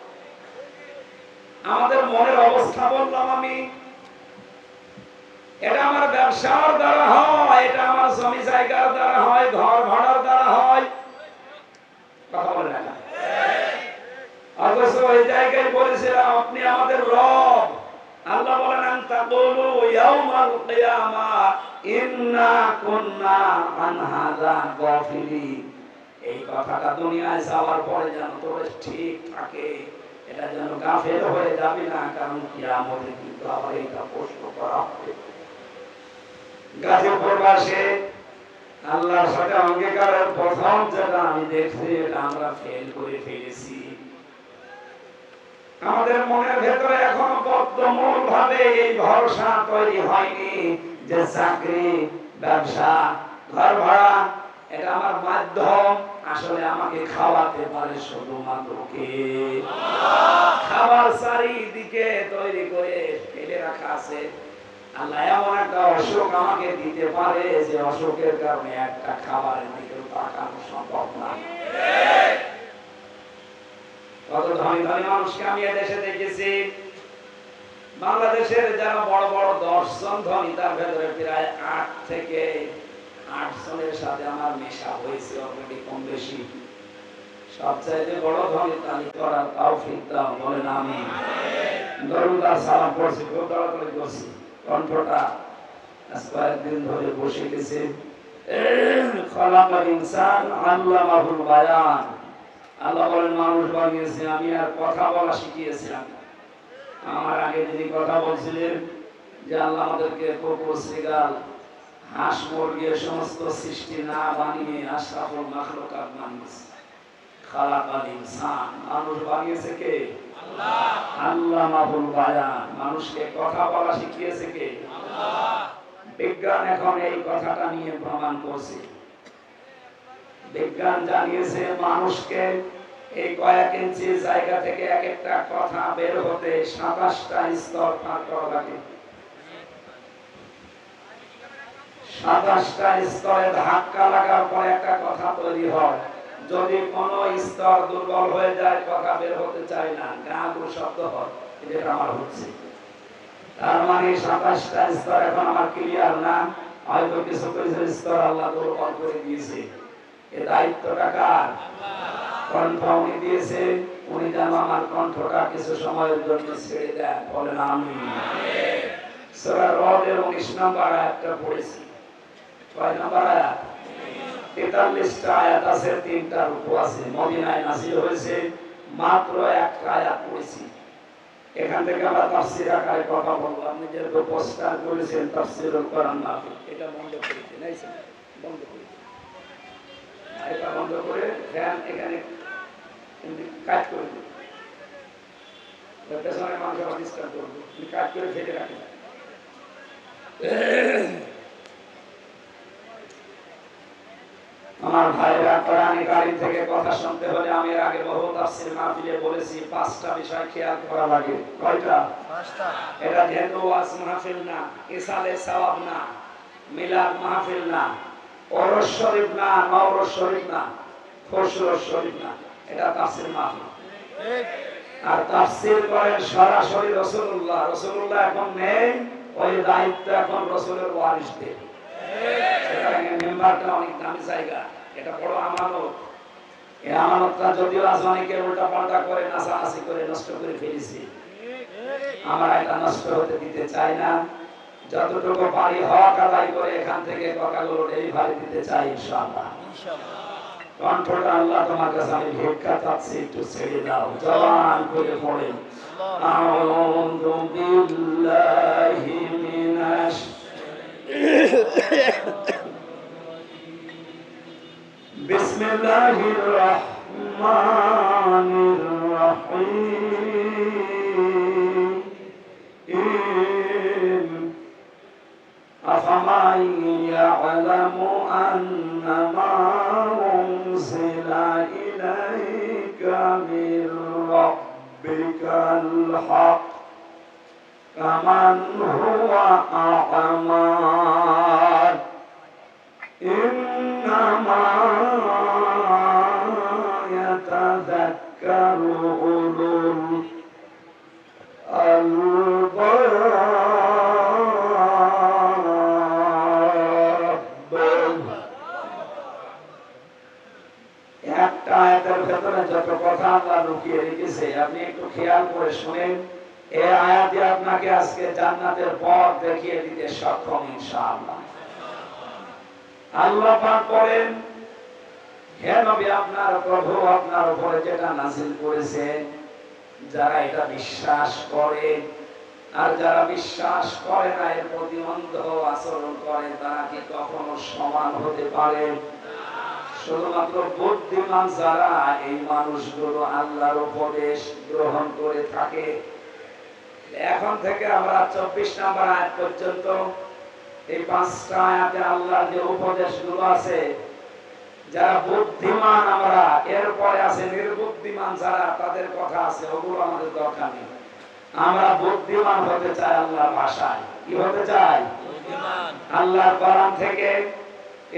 আমাদের মনের অবস্থা বললাম আমি, এটা আমার ব্যবসার দ্বারা হয়, এটা আমার জমি জায়গার দ্বারা হয়, ঘর ভাড়ার দ্বারা হয়। কথা বলে না, অথচ ওই জায়গায় বলেছিলাম আপনি আমাদের রব। আল্লাহ বলেন আনতাকুলু ইয়াউমাল কিয়ামাহ ইন্না কুন্না আন হাযা গাফিলিন। এই কথাটা দুনিয়ায় যাওয়ার পরে যেন তোর ঠিক থাকে, এটা যেন গাফেল হয়ে যাবে না, কারণ কিয়ামতে কিন্তু আবার এটা প্রশ্ন করা হবে। গাজীপুরবাসী আল্লাহর সাথে অঙ্গীকারের প্রথম যেটা আমি দেখছি, এটা আমরা ফেল করে ফেলেছি। আমাদের মনের ভেতরে এখনো বদ্ধমূল ভাবে এই ভরসা তৈরি হয়নি যে চাকরি, ব্যবসা, ঘর ভাড়া এটা আমার মাধ্যম। আসলে আমাকে খাওয়াতে পারে শুধুমাত্র কে? খাবার চারিদিকে তৈরি করে ফেলে রাখা আছে। আল্লাহ এমন একটা অসুখ আমাকে দিতে পারে যে অসুখের কারণে একটা খাবারের দিকে তাকানো সম্ভব না। কত ধনী ধনী মানুষকে আমি এদেশে দেখেছি। বাংলাদেশের যারা বড় বড় 10 জন ধনী, তার ভেতরে প্রায় 8 থেকে 8 জনের সাথে আমার মেশা হয়েছে অলরেডি কম বেশি। সবচাইতে বড় ধনী তালিকা করার তৌফিক দাও, বলেন আমিন। দরুদ আর সালাম পড়ছি, খুব তাড়াতাড়ি করছি, কণ্ঠটা আজ কয়েকদিন ধরে বসে গেছে। খালাকাল ইনসান আল্লামাহুল বায়ান। আল্লাহ বলেন মানুষ বানিয়েছে, আমি আর কথা বলা শিখিয়েছিলাম। আমার আগে যিনি কথা বলছিলেন যে আল্লাহ আমাদেরকে কুকুর, শ্রীগাল, হাঁস, মুরগি সমস্ত সৃষ্টি না বানিয়ে আশরাফুল মাখলুকাত বানিয়েছে। খালাকাল ইনসান, মানুষ বানিয়েছে কে? আল্লাহ। আল্লামাহুল বায়ান, মানুষকে কথা বলা শিখিয়েছে কে? আল্লাহ। বিজ্ঞান এখন এই কথাটা নিয়ে প্রমাণ করছে। বিজ্ঞান জানিয়েছে মানুষকে এই কয়েক ইঞ্চি জায়গা থেকে এক একটা কথা বের হতে 27টা স্তর পার করা লাগে। 27টা স্তরে ধাক্কা লাগার পর একটা কথা তৈরি হয়। যদি কোনো স্তর দুর্বল হয়ে যায়, কথা বের হতে চায় না, গাঁগুর শব্দ হয়। এটা আমার হচ্ছে, তার মানে 27টা স্তর এখন আমার ক্লিয়ার না। হয়তো কিছু কিছু স্তর আল্লাহ দুর্বল করে দিয়েছে। এই দায়িত্বটা কার? কণ্ঠ উনি দিয়েছে, উনি যেন আমার কণ্ঠটা কিছু সময়ের জন্য ছেড়ে দেন, বলেন আমিন। সূরা রদের 19 নম্বর আয়াতটা পড়েছি। কয় নম্বর আয়াত? 43টা আয়াত আছে, 3টা রুকু আছে। মদিনায় নাযিল হয়েছে, মাত্র একটা আয়াত পড়েছি। এখান থেকে আমরা তাফসীর আকারে কথা বলবো। আপনি যেহেতু পোস্টার করেছেন তাফসীরুল কোরআন মাহফিল, এটা বন্ধ করে দিন। এই বন্ধ করে দিন, এটা বন্ধ করে ফ্যান এখানে কাজ করে দিন। পেছনে মানুষ আবার ডিস্টার্ব করবো, কাজ করে ফেলে রাখেন। আমার ভাইরা, কোরআনে কারীম থেকে কথা শুনতে হলে আমি এর আগে বহু তাফসীর মাহফিলে বলেছি 5টা বিষয় খেয়াল করা লাগে। কয়টা? 5টা। এটা যেহেতু ওয়াজ মাহফিল না, ইসালে সওয়াব না, মিলাদ মাহফিল না, ওরস শরীফ না, নওরস শরীফ না, খুশরুস শরীফ না, এটা তাফসীর মাহফিল। আর তাফসীর করেন সরাসরি রাসূলুল্লাহ। রাসূলুল্লাহ এখন নেই, ওই দায়িত্ব এখন রাসূলের ওয়ারিসদের। সুতরাং এই মেম্বারটা অনেক দামি জায়গা, এটা বড় আমানত। এই আমানতটা যদিও আজ অনেকে উল্টা পাল্টা করে নাচানাচি করে নষ্ট করে ফেলেছি, আমরা এটা নষ্ট হতে দিতে চাই না। যতটুকু পারি হক আদায় করে এখান থেকে কথাগুলো ডেলিভারি দিতে চাই ইনশাআল্লাহ। কণ্ঠটা আল্লাহ তোমার কাছে আমি ভিক্ষা চাচ্ছি, একটু ছেড়ে দাও, জবান করে পড়েন আউযু বিল্লাহি মিনাশ বিসমিল্লাহির রহমানির রহিম আফামান ইয়ালামু আন্নামা উনজিলা ইলাইকা মির রাব্বিকাল হক কামান হুয়া আ'মা ইন্নামা ইয়াতাযাক্কারু উলুল আলবাব। একটা আয়াতের ভেতরে যত কথা আল্লাহ লুকিয়ে রেখেছে আপনি একটু খেয়াল করে শুনেন। এই আয়াতে আপনাকে আজকে জান্নাতের পথ দেখিয়ে দিতে সক্ষম ইনশাআল্লাহ। আল্লাহ পাক বলেন, হে নবী, আপনার প্রভু আপনার উপরে যেটা নাযিল করেছে, যারা এটা বিশ্বাস করে আর যারা বিশ্বাস করে না, এর প্রতি অন্ধ আচরণ করে, তারা কি কখনো সমান হতে পারে? শুধুমাত্র বুদ্ধিমান যারা, এই মানুষগুলো আল্লাহর উপদেশ গ্রহণ করে থাকে। এখন থেকে আমরা 24 নম্বর আয়াত পর্যন্ত এই 5টা আয়াতে আল্লাহর যে উপদেশগুলো আছে, যারা বুদ্ধিমান আমরা, এরপরে আছে নির্বুদ্ধিমান যারা, তাদের কথা আছে, ওগুলো আমাদের দরকার নেই। আমরা বুদ্ধিমান হতে চাই আল্লাহর ভাষায়। কি হতে চাই? বুদ্ধিমান। আল্লাহর কোরআন থেকে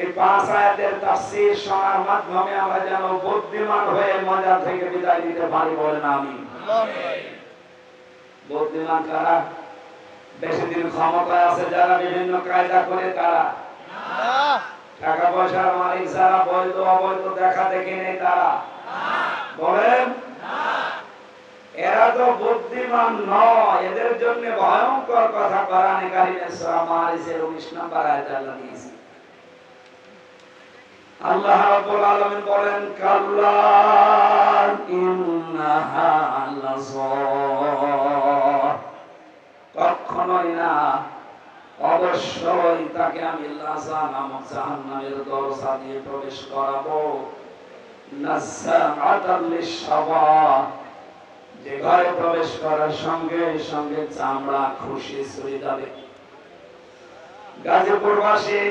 এই 5 আয়াতের তাফসীর শোনার মাধ্যমে আমরা যেন বুদ্ধিমান হয়ে মজা থেকে বিদায় দিতে পারি, বলেন আমিন। বুদ্ধিমান কারা? বেশি দিন ক্ষমতায় আছে যারা, বিভিন্ন কায়দা করে তারা, টাকা পয়সার মালিক যারা, বৈধ অবৈধ দেখা দেখি নেই তারা, বলেন এরা তো বুদ্ধিমান নয়। এদের জন্য ভয়ঙ্কর কথা কোরআনে কারিমে সূরা মারিজের 19 নম্বর আয়াতে আল্লাহ দিয়েছে। আল্লাহ রাব্বুল আলামিন বলেন, কাল্লা ইন্নাহা লাযা, কখনোই না, অবশ্যই তাকে আমি লাযা নামক জাহান্নামের দরজা দিয়ে প্রবেশ করাবো। নাযাআতাল লিশাওয়া, যে ঘরে প্রবেশ করার সঙ্গে সঙ্গে চামড়া খুশি ছুঁয়ে যাবে। গাজীপুরবাসী,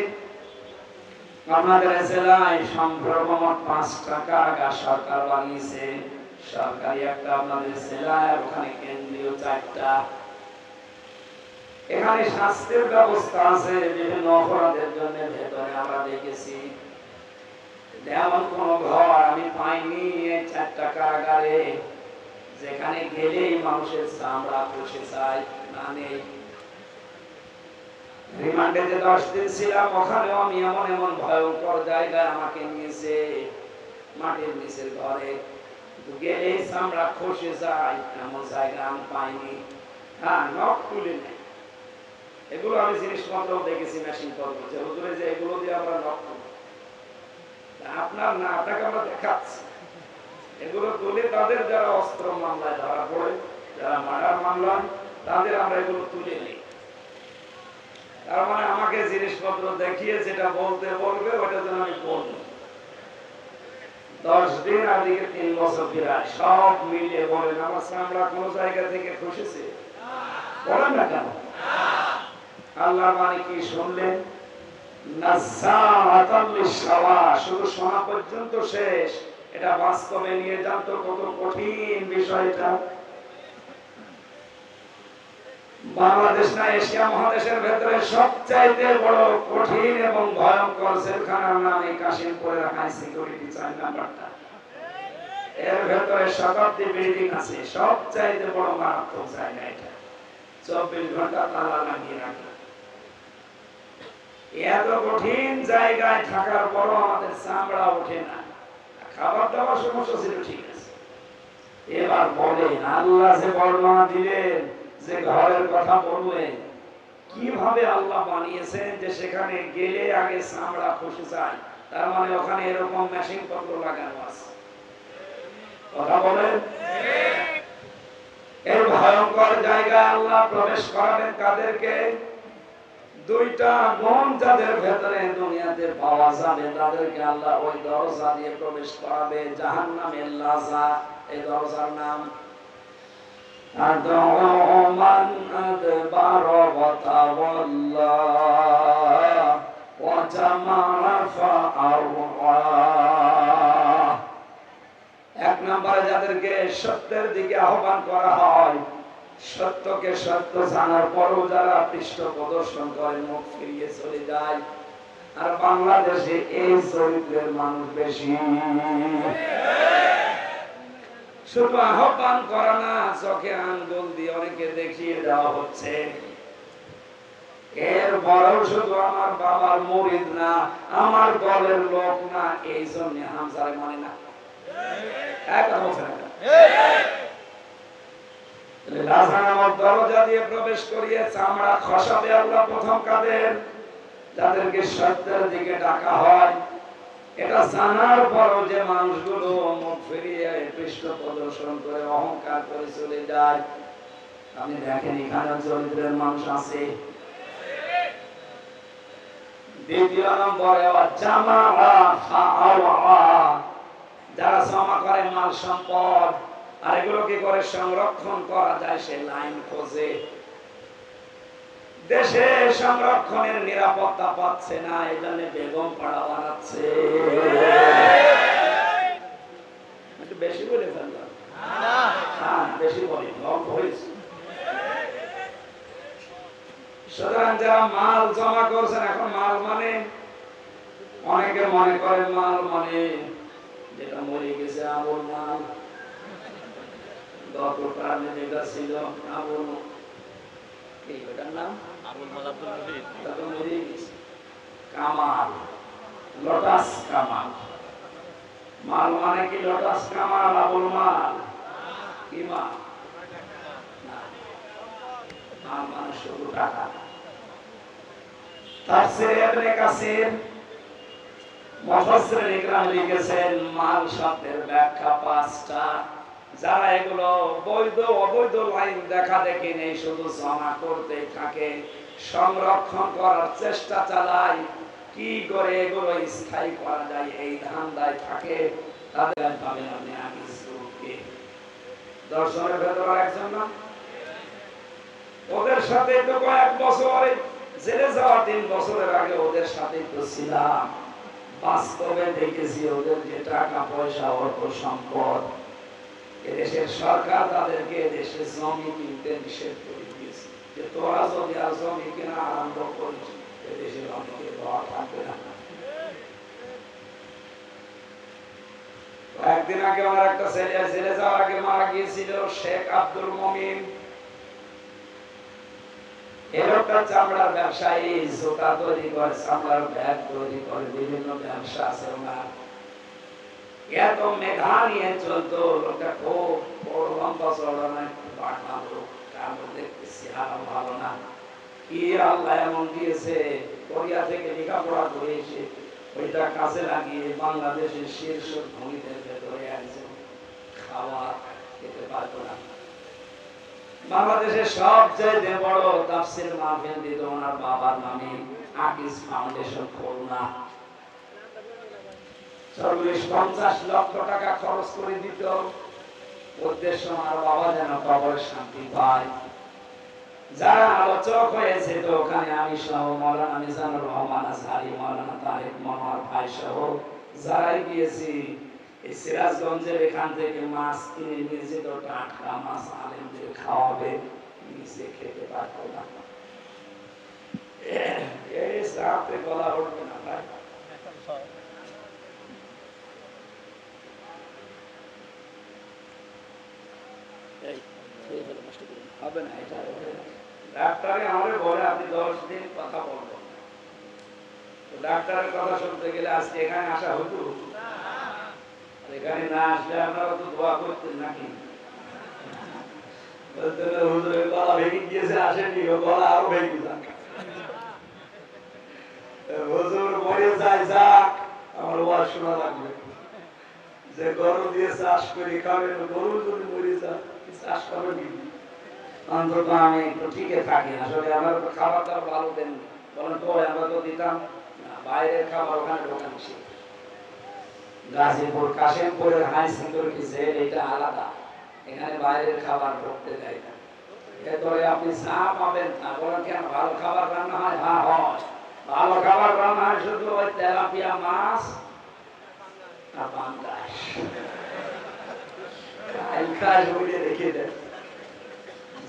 আপনাদের জেলায় সম্ভ্রমণ 5টা কারাগার সরকার বানিয়েছে। সরকারি একটা আপনাদের জেলায়, ওখানে কেন্দ্রীয় 4টা। এখানে শাস্তির ব্যবস্থা আছে বিভিন্ন অপরাধের জন্য। ভেতরে আমরা দেখেছি এমন কোন ঘর আমি পাইনি এই 4টা কারাগারে যেখানে গেলেই মানুষের চামড়া খসে যায়, না নেই। রিমান্ডে যে 10 দিন ছিলাম, ওখানেও আমি এমন এমন ভয়ঙ্কর জায়গায় আমাকে নিয়েছে, মাটির নিচের ঘরে, গেলেই চামড়া খসে যায়, এমন জায়গা আমি পাইনি। হ্যাঁ, নখ তুলে নেই। এগুলো আমি জিনিসপত্র দেখেছি, মেশিন পত্র, যে হুজুরে যে এগুলো দিয়ে আমরা নখ তুলি, আপনার না, আপনাকে আমরা দেখাচ্ছি। এগুলো তুলে তাদের যারা অস্ত্র মামলায় ধরা পড়ে, যারা মার্ডার মামলা, তাদের আমরা এগুলো তুলে নিই। তার মানে আমাকে জিনিসপত্র দেখিয়ে যেটা বলতে বলবে ওটা যেন আমি বলবো। 10 দিন আর দিকে 3 বছর ফিরায়, সব মিলিয়ে বলেন আমার চামড়া কোন জায়গা থেকে খসেছে? বলেন না কেন? আল্লাহর বাণী কি শুনলেন? নাযাআতাল লিশাওয়া, শুধু শোনা পর্যন্ত শেষ। এটা বাস্তবে নিয়ে যান তো কত কঠিন বিষয়টা। বাংলাদেশ না, এশিয়া মহাদেশের ভেতরে সবচাইতে বড় কঠিন এবং ভয়ঙ্কর জেলখানার নাম এই কাশিমপুরের হাই সিকিউরিটি 4 নাম্বারটা। এর ভেতরে শতাব্দী বিল্ডিং আছে, সবচাইতে বড় মারাত্মক জায়গা এটা। 24 ঘন্টা তালা লাগিয়ে রাখে। এত কঠিন জায়গায় থাকার পরও আমাদের চামড়া ওঠে না। খাবার দাবার সমস্যা ছিল, ঠিক আছে। এবার বলেন, আল্লাহ যে বর্ণনা দিলেন যে ঘরের কথা বললেন, কিভাবে আল্লাহ বানিয়েছেন যে সেখানে গেলে আগে চামড়া খসে যায়? তার মানে ওখানে এরকম মেশিন পত্র লাগানো আছে। কথা বলেন। এই ভয়ঙ্কর জায়গায় আল্লাহ প্রবেশ করাবেন কাদেরকে? দুইটা গুণ যাদের ভেতরে দুনিয়াতে পাওয়া যাবে তাদেরকে আল্লাহ ওই দরজা দিয়ে প্রবেশ করাবে, জাহান্নামের লাজা। এই দরজার নাম আদমান আদবার ওয়া তাওয়াল্লা ওয়া জামাআ ফাআওয়া। এক নম্বরে যাদেরকে সত্যের দিকে আহ্বান করা হয়, সত্যকে সত্য জানার পরও যারা পৃষ্ঠ প্রদর্শন করে, মুখ ফিরিয়ে চলে যায়। আর বাংলাদেশে এই চরিত্রের মানুষ বেশি। শুধু আহ্বান করা না, চোখে আঙ্গুল দিয়ে অনেকে দেখিয়ে দেওয়া হচ্ছে। এর বড় শুধু আমার বাবার মুরিদ না, আমার দলের লোক না, এই জন্য হামজারে মানে না। দরজা দিয়ে প্রবেশ করিয়ে চামড়া খসাবে আল্লাহ প্রথম কাদের? যাদেরকে সত্যের দিকে ডাকা হয়। এটা জানার পরও যে মানুষগুলো মুখ ফিরিয়ে পৃষ্ঠ প্রদর্শন করে অহংকার করে চলে যায়, আপনি দেখেন এখানে চরিত্রের মানুষ আছে। দ্বিতীয় নম্বরে যারা জমা করে মাল সম্পদ, আর এগুলো কি করে সংরক্ষণ করা যায় সে লাইন খোঁজে। দেশে সংরক্ষণের নিরাপত্তা পাচ্ছে না, এই জন্য বেগম পাড়া বানাচ্ছে। একটু বেশি বলে ফেললাম? হ্যাঁ, বেশি বলি, অল্প হয়েছে। সুতরাং যারা মাল জমা করছেন, এখন মাল মানে অনেকে মনে করে মাল মানে যেটা মরে গেছে আবুল মাল, গত প্রাণে যেটা ছিল আবুল, ওটার নাম কামাল, লোটাস কামাল। মাল মানে কি লোটাস কামাল, আবুল মাল? কি মাল? মাল মানে শুধু টাকা। তাফসীরে ইবনে কাসির মুফাসসিরিন ইকরাম লিখেছেন মাল শব্দের ব্যাখ্যা 5টা। যারা এগুলো বৈধ অবৈধ লাইন দেখা দেখি নেই, শুধু জমা করতেই থাকে, সংরক্ষণ করার চেষ্টা চালায়, কি করে এগুলো স্থায়ী করা যায় এই ধান্দায় থাকে, তাদের পাবেন আপনি আগে সুরকে দর্শনের ভেতরে একজন না। ওদের সাথে তো কয়েক বছরে জেলে যাওয়া 3 বছরের আগে ওদের সাথে তো ছিলাম, বাস্তবে দেখেছি ওদের যে টাকা পয়সা অর্থ সম্পদ। এদেশের সরকার তাদেরকে এদেশের জমি কিনতে নিষেধ করে দিয়েছে, যে তোরা যদি আর জমি কেনা আরম্ভ করিস এদেশের অনেকে দেওয়া থাকবে না। একদিন আগে আমার একটা ছেলে জেলে যাওয়ার আগে মারা গিয়েছিল, শেখ আব্দুল মমিন। এরকম চামড়ার ব্যবসায়ী, জুতা তৈরি করে, চামড়ার ব্যাগ তৈরি করে, বিভিন্ন ব্যবসা আছে ওনার। এত মেধা নিয়ে চলতো লোকটা, খুব বড় লম্বা চড়া না, বাটা লোক, কালো দেখতে চেহারা ভালো না। কি আল্লাহ এমন দিয়েছে, কোরিয়া থেকে লেখাপড়া করে এসে ওইটা কাজে লাগিয়ে বাংলাদেশের শীর্ষ ধনীদের ভেতরে একজন। খাওয়া খেতে পারতো না। বাংলাদেশের সবচেয়ে বড় তাফসীর মাহফিল দিত ওনার বাবার নামে, আকিস ফাউন্ডেশন খুলনা। 40-50 লক্ষ টাকা খরচ করে দিত, উদ্দেশ্য আমার বাবা যেন কবরে শান্তি পায়। যারা আলোচক হয়েছে তো ওখানে আমি সহ, মাওলানা মিজানুর রহমান আজহারি, মাওলানা তারেক মনোয়ার ভাই সহ যারাই গিয়েছি, এই সিরাজগঞ্জের এখান থেকে মাছ কিনে নিয়ে যেত, টাটকা মাছ আলেমদের খাওয়াবে, নিচে খেতে পারতো না। এই রাতে গলা উঠবে না ভাই। 10 দিন কথা বলবো। তো ডাক্তারের কথা শুনতে গেলে আজকে এখানে আসা হতো, এখানে না আসলে আপনারা তো দোয়া করতেন নাকি? হুজুরের গলা ভেঙে গিয়েছে, আসেনি, গলা আরো ভেঙে যাক, হুজুর মরে যায়, যাক, আমার ওয়াজ শোনা লাগবে। যে গরু দিয়ে চাষ করি খাবেন, গরু যদি মরে যায় চাষ করবে কি? অন্তত আমি একটু টিকে থাকি। আসলে আমার খাবার দাবার ভালো দেন, বলেন তো আমরা তো দিতাম না, বাইরের খাবার ওখানে ঢোকানো ছিল। গাজীপুর কাশিমপুরের হাই সিকিউরিটি জেল এটা আলাদা, এখানে বাইরের খাবার ঢুকতে দেয় না। এরপরে আপনি চা পাবেন না, বলেন কেন? ভালো খাবার রান্না হয়? হ্যাঁ হয়, ভালো খাবার রান্না হয়, শুধু ওই তেলাপিয়া মাছ আর পাঙ্গাস রেখে দেয়।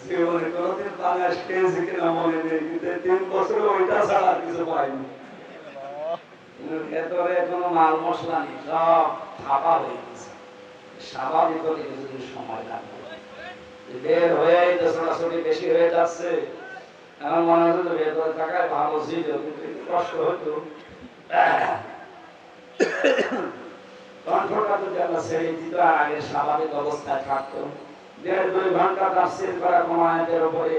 জীবনে কোনোদিন পাঙ্গাস খেয়েছি কিনা মনে নেই, কিন্তু 3 বছরে ওইটা ছাড়া আর কিছু পাইনি। ভেতরে কোনো মাল মশলা নেই, সব থাপা হয়ে গেছে। স্বাভাবিক হতে কিছুদিন সময় লাগবে, বের হয়ে তো ছোটাছুটি বেশি হয়ে যাচ্ছে। আমার মনে হচ্ছে তো ভেতরে থাকায় ভালো ছিল, কিন্তু একটু কষ্ট হতো। কণ্ঠটা যদি আল্লাহ ছেড়ে দিত, আগে স্বাভাবিক অবস্থায় থাকতো। 1.5-2 ঘন্টা তাফসীর করা কোন আয়াতের উপরে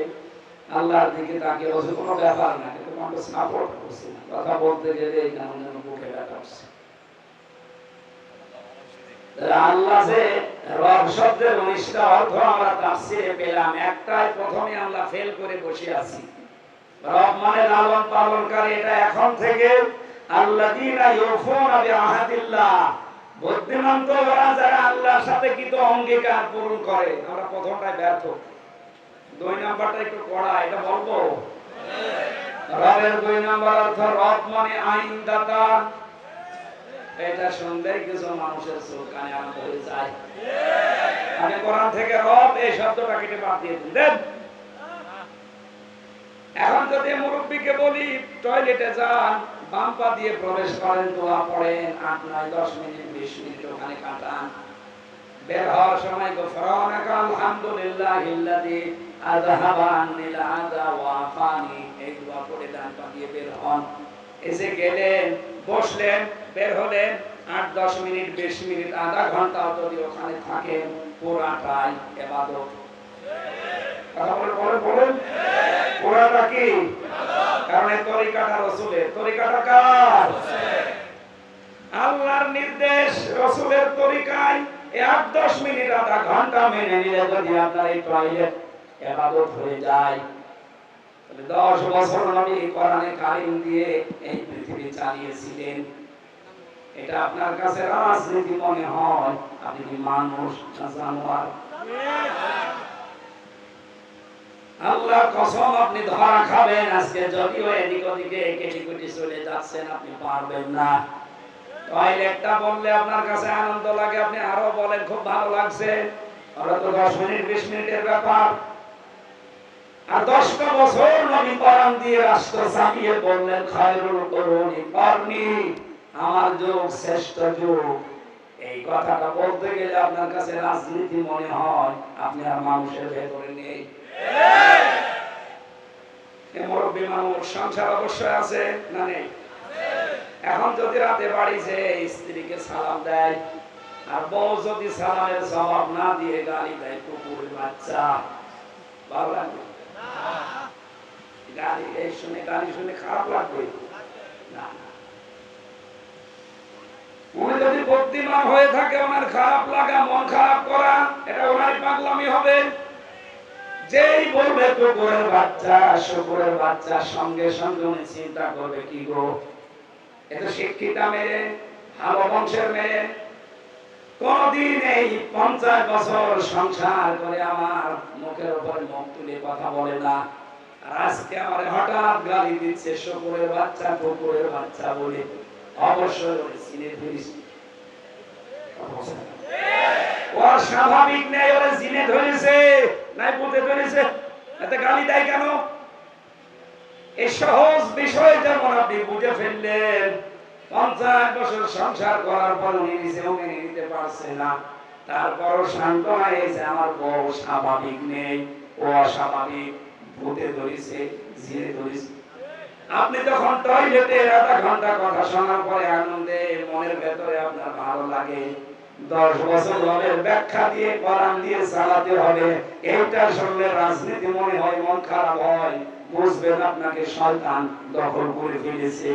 আল্লাহর দিকে তাকিয়ে বসে কোনো ব্যাপার না, কিন্তু কণ্ঠ সাপোর্ট করছে না, কথা বলতে গেলে কেমন যেন বুকে ব্যথা হচ্ছে। আল্লাহ যে রব শব্দের 19টা অর্থ আমরা তাফসীরে পেলাম, একটাই প্রথমে আমরা ফেল করে বসে আছি। রব মানে লালন পালনকারী, এটা এখন থেকে আল্লাযীনা ইউফুনা বিআহাদিল্লাহ, বুদ্ধিমান তো ওরা যারা আল্লাহর সাথে কৃত অঙ্গীকার পূরণ করে। আমরা প্রথমটাই ব্যর্থ, 2 নাম্বারটা একটু কড়া, এটা বলবো। রবের 2 নাম্বার অর্থ, রব মানে আইনদাতা। এটা শুনলেই কিছু মানুষের চোখ কানে আনন্দ হয়ে যায়। আমি কোরআন থেকে রব এই শব্দটা কেটে বাদ দিয়ে দেন। এখন যদি মুরব্বীকে বলি টয়লেটে যান, বাম পা দিয়ে প্রবেশ করেন, দোয়া পড়েন, 8-9-10 মিনিট 20 মিনিট ওখানে কাটান, বের হওয়ার সময় গফরানাকা আলহামদুলিল্লাহিল্লাযী আযহাবা আন্নিল আযা ওয়া আফানি, এই দোয়া পড়ে ডান পা দিয়ে বের হন। এসে গেলেন, বসলেন, বের হলেন, 8-10 মিনিট 20 মিনিট আধা ঘন্টা যদি ওখানে থাকেন, পুরাটাই ইবাদত। কথা বলেন পুরাটা কি? কারণ এই তরিকাটা রাসূলের, তরিকাটা কার? আল্লাহর নির্দেশ, রাসূলের তরিকায় 8-10 মিনিট আধা ঘন্টা মেনে নিলে যদি আপনার এই টয়লেট ইবাদত হয়ে যায়, তাহলে 10 বছর নবী কোরআনে কারীম দিয়ে এই পৃথিবী চালিয়েছিলেন। এটা আপনার কাছে রাজনীতি মনে হয়, আপনি কি মানুষ না জানোয়ার? আল্লাহর কসম, আপনি ধরা খাবেন আজকে। যদিও এদিক ওদিকে কেটিকুটি চলে যাচ্ছেন, আপনি পারবেন না। টয়লেটটা বললে আপনার কাছে আনন্দ লাগে, আপনি আরো বলেন খুব ভালো লাগছে। ওরা তো 10 মিনিট 20 মিনিটের ব্যাপার। আর 10টা বছর নবী কোরআন দিয়ে রাষ্ট্র চালিয়ে বললেন, খায়রুল কুরুনি করনি, আমার যুগ শ্রেষ্ঠ যুগ। এই কথাটা বলতে গেলে আপনার কাছে রাজনীতি মনে হয়, আপনি আর মানুষের ভেতরে নেই। মুরব্বী মানুষ, সংসার অবশ্যই আছে না নেই? এখন যদি রাতে বাড়ি যে স্ত্রীকে সালাম দেয়, আর বউ যদি সালামের জবাব না দিয়ে গালি দেয়, কুকুরের বাচ্চা, ভালো লাগবে? গালি শুনে খারাপ লাগবে না? উনি যদি বুদ্ধিমান হয়ে থাকে, ওনার খারাপ লাগা, মন খারাপ করা, এটা ওনারই পাগলামি হবে। যেই বলবে কুকুরের বাচ্চা, শুকুরের বাচ্চা, সঙ্গে সঙ্গে উনি চিন্তা করবে, কি গো, এটা শিক্ষিতা মেয়ে, ভালো বংশের মেয়ে, কোনদিন এই 50 বছর সংসার করে আমার মুখের উপরে মুখ তুলে কথা বলে না, আর আজকে আমার হঠাৎ গালি দিচ্ছে শুকুরের বাচ্চা, কুকুরের বাচ্চা বলে। অবশ্যই ওই চিনে ফেলেছি, ওর স্বাভাবিক নেই, ওরা জিনে ধরেছে নাই পুঁতে ধরেছে, এতে গালি দেয় কেন? এই সহজ বিষয় যেমন আপনি বুঝে ফেললেন, 50 বছর সংসার করার পর উনি নিজেও মেনে নিতে পারছে না, তারপরও শান্ত হয়েছে, আমার বউ স্বাভাবিক নেই, ও অস্বাভাবিক। ভূতে ধরিছে, জিনে ধরিছে। আপনি যখন টয়লেটে আধা ঘন্টা কথা শোনার পরে আনন্দে মনের ভেতরে আপনার ভালো লাগে, 10 বছর রবের ব্যাখ্যা দিয়ে কোরআন দিয়ে চালাতে হবে, এইটা শুনলে রাজনীতি মনে হয় মন খারাপ হয়, বুঝবেন আপনাকে শয়তান দখল করে ফেলেছে।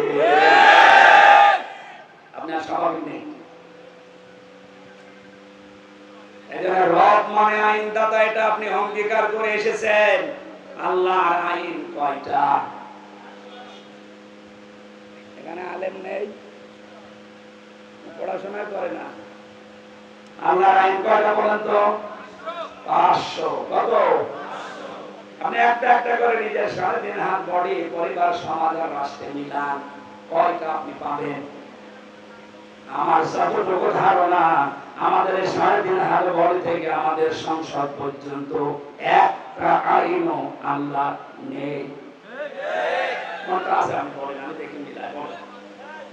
আপনার স্বাভাবিক নেই। এজন্য রব মানে আইনদাতা, এটা আপনি অঙ্গীকার করে এসেছেন। আল্লাহর আইন কয়টা? এখানে আলেম নেই, পড়াশোনা করে না। আল্লাহর আইন কয়টা বলেন তো? 500। কত? আপনি একটা একটা করে নিজের 3.5 হাত বডি, পরিবার, সমাজ আর রাষ্ট্রে মিলান, কয়টা আপনি পাবেন? আমার যতটুকু ধারণা, আমাদের 3.5 হাত বডি থেকে আমাদের সংসদ পর্যন্ত একটা আইনও আল্লাহ নেই। কোনটা আছে আমি বলেন, আমি দেখি মিলাই বলেন।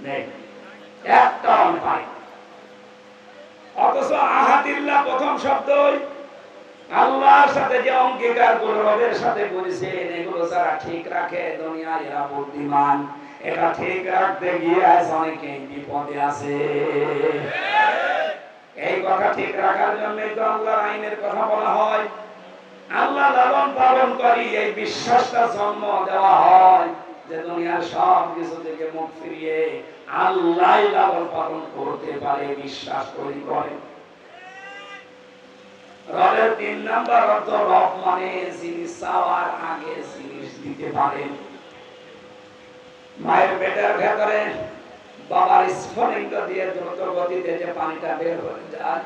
নেই, একটা আমি পাই। অথচ আহাদিল্লাহ প্রথম শব্দই আল্লাহর সাথে যে অঙ্গীকার গুলো রবের সাথে করেছেন, এগুলো যারা ঠিক রাখে দুনিয়ায় এরা বুদ্ধিমান। এটা ঠিক রাখতে গিয়ে আজ অনেকে বিপদে আছে। এই কথা ঠিক রাখার জন্যই তো আল্লাহর আইনের কথা বলা হয়। আল্লাহ লালন পালন করি, এই বিশ্বাসটা জন্ম দেওয়া হয় যে দুনিয়ার সব কিছু থেকে মুখ ফিরিয়ে আল্লাহ লালন পালন করতে পারে, বিশ্বাস তৈরি করে। রবের 3 নাম্বার অর্থ, রব মানে জিনিস চাওয়ার আগে জিনিস দিতে পারেন। মায়ের পেটের ভেতরে বাবার স্ফলিঙ্গ দিয়ে দ্রুত গতিতে যে পানিটা বের হয়ে যায়,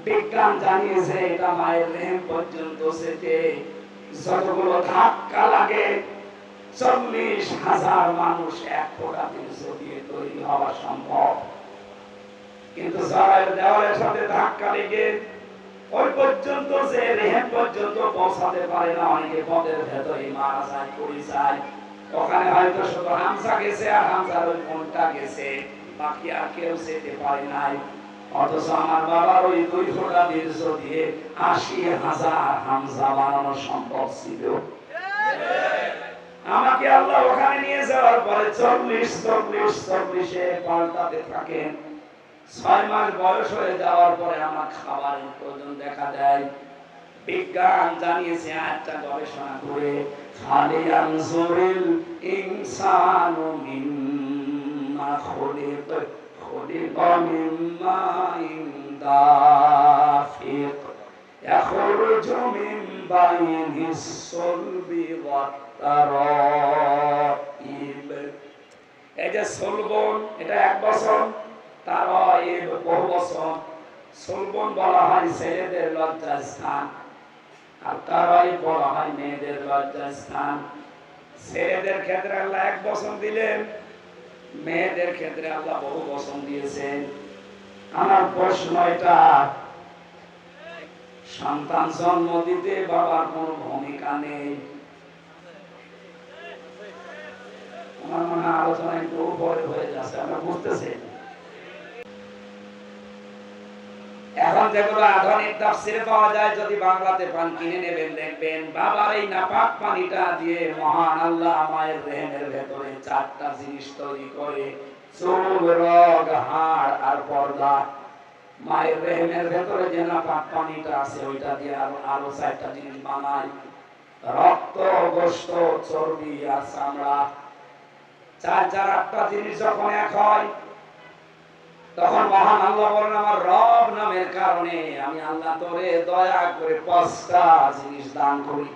বিজ্ঞান জানিয়েছে এটা মায়ের রেহেম পর্যন্ত যেতে যতগুলো ধাক্কা লাগে, 40,000 মানুষ এক ফোঁটা বীর্য দিয়ে তৈরি হওয়া সম্ভব। কিন্তু জরায়ুর দেওয়ালের সাথে ধাক্কা লেগে ওই পর্যন্ত যে রেহেম পর্যন্ত পৌঁছাতে পারে না, অনেকে পদের ভেতরে মারা যায়, পড়ে যায়। ওখানে হয়তো শুধু হামজা গেছে আর হামজার ওই মনটা গেছে, বাকি আর কেউ যেতে পারে নাই। অথচ আমার বাবার ওই 2 ফোঁটা বীর্য দিয়ে 80,000 হামজা বানানো সম্ভব ছিল। আমাকে আল্লাহ ওখানে নিয়ে যাওয়ার পরে 40 পাল্টাতে থাকেন। 6 মাস বয়স হয়ে যাওয়ার পরে আমার খাবারের প্রয়োজন দেখা দেয়। বিজ্ঞান জানিয়েছে, একটা গবেষণা করে, ফালিয়ানজুরিল ইনসানু মিম্মা খুলিকা মিম্মা দাফিক ইয়াখরুজু মিন বাইনিস সুলবি ওয়াত তারাইব। এই যে সুলবন, এটা 1 বছর, তারাইব বহু বছর। সুলবন বলা হয় ছেলেদের লজ্জাস্থান, আর তারাইব বলা হয় মেয়েদের লজ্জাস্থান। ছেলেদের ক্ষেত্রে আল্লাহ 1 বছর দিলেন, মেয়েদের ক্ষেত্রে আল্লাহ বহু বছর দিয়েছেন। আমার প্রশ্ন এটা, সন্তান জন্ম দিতে বাবার কোনো ভূমিকা নেই? আমার মনে হয় আলোচনা একটু উপরে হয়ে যাচ্ছে, আমরা বুঝতেছি। এখন যেগুলো আধুনিক তাফসিরে পাওয়া যায়, যদি বাংলাতে পান কিনে নেবেন, দেখবেন বাবার এই নাপাক পানিটা দিয়ে মহান আল্লাহ মায়ের রেহেমের ভেতরে 4টা জিনিস তৈরি করে, চুল, রগ, হাড় আর পর্দা। মায়ের রেহেমের ভেতরে যে নাপাক পানিটা আছে, ওইটা দিয়ে আরো 4টা জিনিস বানায়, রক্ত, গোশত, চর্বি আর চামড়া। 8টা জিনিস যখন এক হয়, তখন মহান আল্লাহ বলেন, আমার রব নামের কারণে আমি আল্লাহ তোরে দয়া করে 5টা জিনিস দান করি।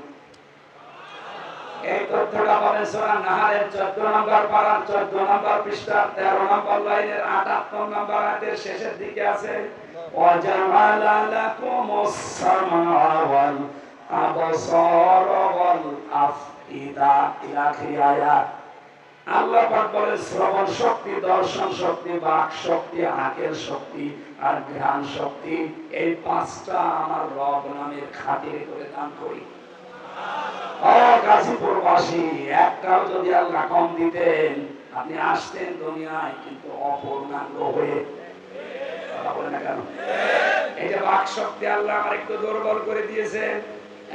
এই তথ্যটা পাবেন সূরা নাহলের 14 নম্বর পারার 14 নম্বর পৃষ্ঠা 13 নম্বর লাইনের 78 নম্বর আয়াতের শেষের দিকে আছে, ওয়াজাআলা লাকুমুস সামআ ওয়াল আবসারা ওয়াল আফইদা ইলা আখির আয়াত। আল্লাহ পাক বলেন, শ্রবণ শক্তি, দর্শন শক্তি, বাক শক্তি, আঁকের শক্তি আর জ্ঞান শক্তি, এই 5টা আমার রব নামের খাতিরে করে দান করি। গাজীপুরবাসী, একটাও যদি আল্লাহ কম দিতেন, আপনি আসতেন দুনিয়ায় কিন্তু অপূর্ণাঙ্গ হয়ে। কথা বলে না কেন? এই যে বাক শক্তি আল্লাহ আমার একটু দুর্বল করে দিয়েছে,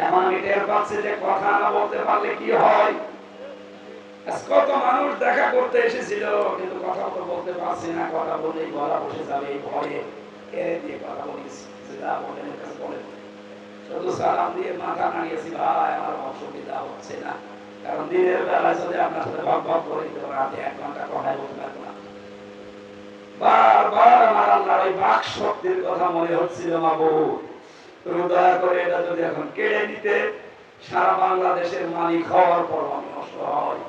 এখন আমি টের পাচ্ছি যে কথা না বলতে পারলে কি হয়। কত মানুষ দেখা করতে এসেছিল, কিন্তু কথা তো বলতে পারছি না, কথা বলেই গলা বসে যাবে এই ভয়ে এর দিয়ে কথা বলিস, যা বলেন এর কাছে বলেন। শুধু সালাম দিয়ে মাথা নাড়িয়েছি, ভাই আমার অসুবিধা হচ্ছে না, কারণ দিনের বেলায় যদি আপনার সাথে ভাব ভাব করি তো রাতে 1 ঘন্টা কথাই বলতে পারবো না। বারবার আমার আল্লাহর ওই বাক শক্তির কথা মনে হচ্ছিল, মাবুদ তুমি দয়া করে এটা যদি এখন কেড়ে নিতে, সারা বাংলাদেশের মালিক হওয়ার পর আমি অসহায়।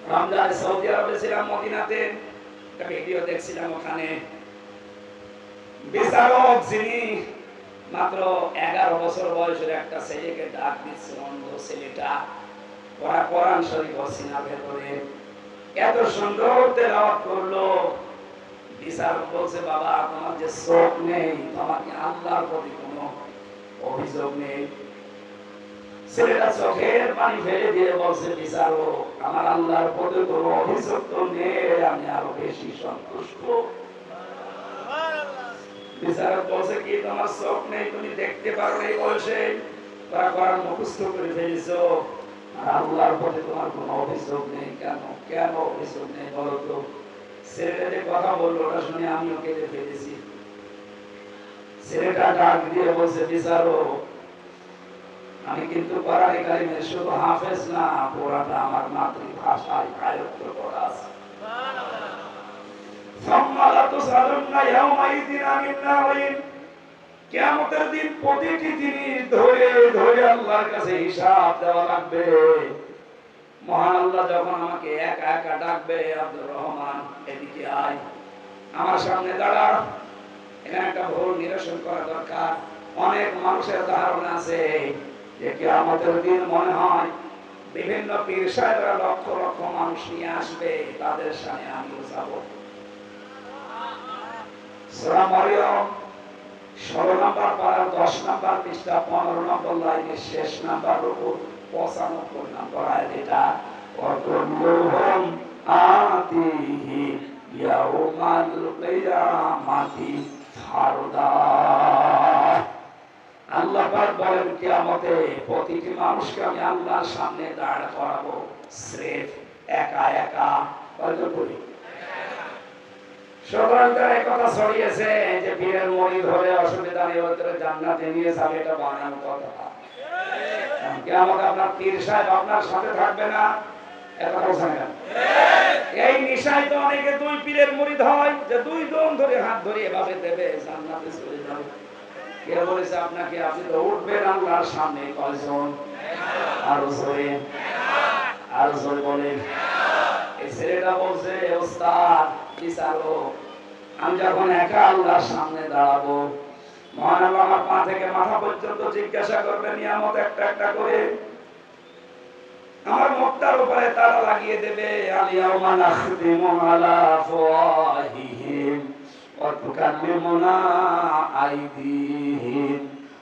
রমজানে সৌদি আরবে ছিলাম, মদিনাতে একটা ভিডিও দেখছিলাম, ওখানে বিচারক যিনি মাত্র 11 বছর বয়সের একটা ছেলেকে ডাক দিচ্ছে, অন্ধ ছেলেটা, ওরা কোরআন শরীফ সিনার ভেতরে এত সুন্দর তেলাওয়াত করলো। বিচারক বলছে, বাবা তোমার যে চোখ নেই, তোমার কি আল্লাহর প্রতি কোনো অভিযোগ নেই? ছেলেটা চোখের পানি ফেলে দিয়ে বলছে, বিচারক আমার আল্লাহর প্রতি কোনো অভিযোগ তো নেই, আমি আরো বেশি সন্তুষ্ট। বিচারক বলছে, কি তোমার চোখ নেই, তুমি দেখতে পারো এই বয়সে, তারা কোরআন মুখস্থ করে ফেলেছো, আর আল্লাহর প্রতি তোমার কোনো অভিযোগ নেই? কেন কেন অভিযোগ নেই বলো তো? ছেলেটা যে কথা বললো ওটা শুনে আমিও কেঁদে ফেলেছি। ছেলেটা ডাক দিয়ে বলছে, বিচারক আমি কিন্তু কোরআন কারীমের শুধু হাফেজ না, পুরাটা আমার মাতৃভাষায় আয়ত্ত করা আছে। কিয়ামতের দিন প্রতিটি জিনিস ধরে ধরে আল্লাহর কাছে হিসাব দেওয়া লাগবে। মহান আল্লাহ যখন আমাকে একা একা ডাকবে, আব্দুর রহমান এদিকে আয়, আমার সামনে দাঁড়া, এখানে একটা ভুল নিরসন করা দরকার। অনেক মানুষের ধারণা আছে যে কিয়ামতের দিন মনে হয় বিভিন্ন পীর সাহেবরা লক্ষ লক্ষ মানুষ নিয়ে আসবে, তাদের সামনে আমিও যাব। সূরা মারইয়াম 16 নম্বর পারা 10 নম্বর পৃষ্ঠা 15 নম্বর লাইনের শেষ নাম্বার রুকু 95 নম্বর আয়াত। এটা ওয়াকুল্লুহুম আতিহি ইয়াউমাল কিয়ামাতি ফারদা। আল্লাহ পাক বলেন, কিয়ামতে প্রতিটি মানুষকে আমি আল্লাহর সামনে দাঁড় করাবো, স্রেফ একা একা। কয়জন বলি? সুতরাং তারা কথা ছড়িয়েছে যে পীরের মুরিদ হলে অসুবিধা নেই, ওদের জান্নাতে নিয়ে যাবে, এটা বানানো কথা। কিয়ামতে আপনার পীর সাহেব আপনার সাথে থাকবে না, এটা বোঝেন না। এই নিশায় তো অনেকে 2 পীরের মুরিদ হয়, যে 2 জন ধরে হাত ধরে এভাবে দেবে, জান্নাতে চলে যাবে। কে বলেছে আপনাকে? আপনি তো উঠবেন আল্লাহর সামনে। কয়জন? আরো জোরে, আরো জোরে বলেন। এই ছেলেটা বলছে, ওস্তাদ বিচারক আমি যখন একা আল্লাহর সামনে দাঁড়াবো, মহান আল্লাহ আমার পা থেকে মাথা পর্যন্ত জিজ্ঞাসা করবে নিয়ামত একটা একটা করে, আমার মুখটার উপরে তালা লাগিয়ে দেবে। আলিয়াউমা নাখতিমু আলা আফওয়াহিহিম ওয়া তুকাল্লিমুনা আইদিহিম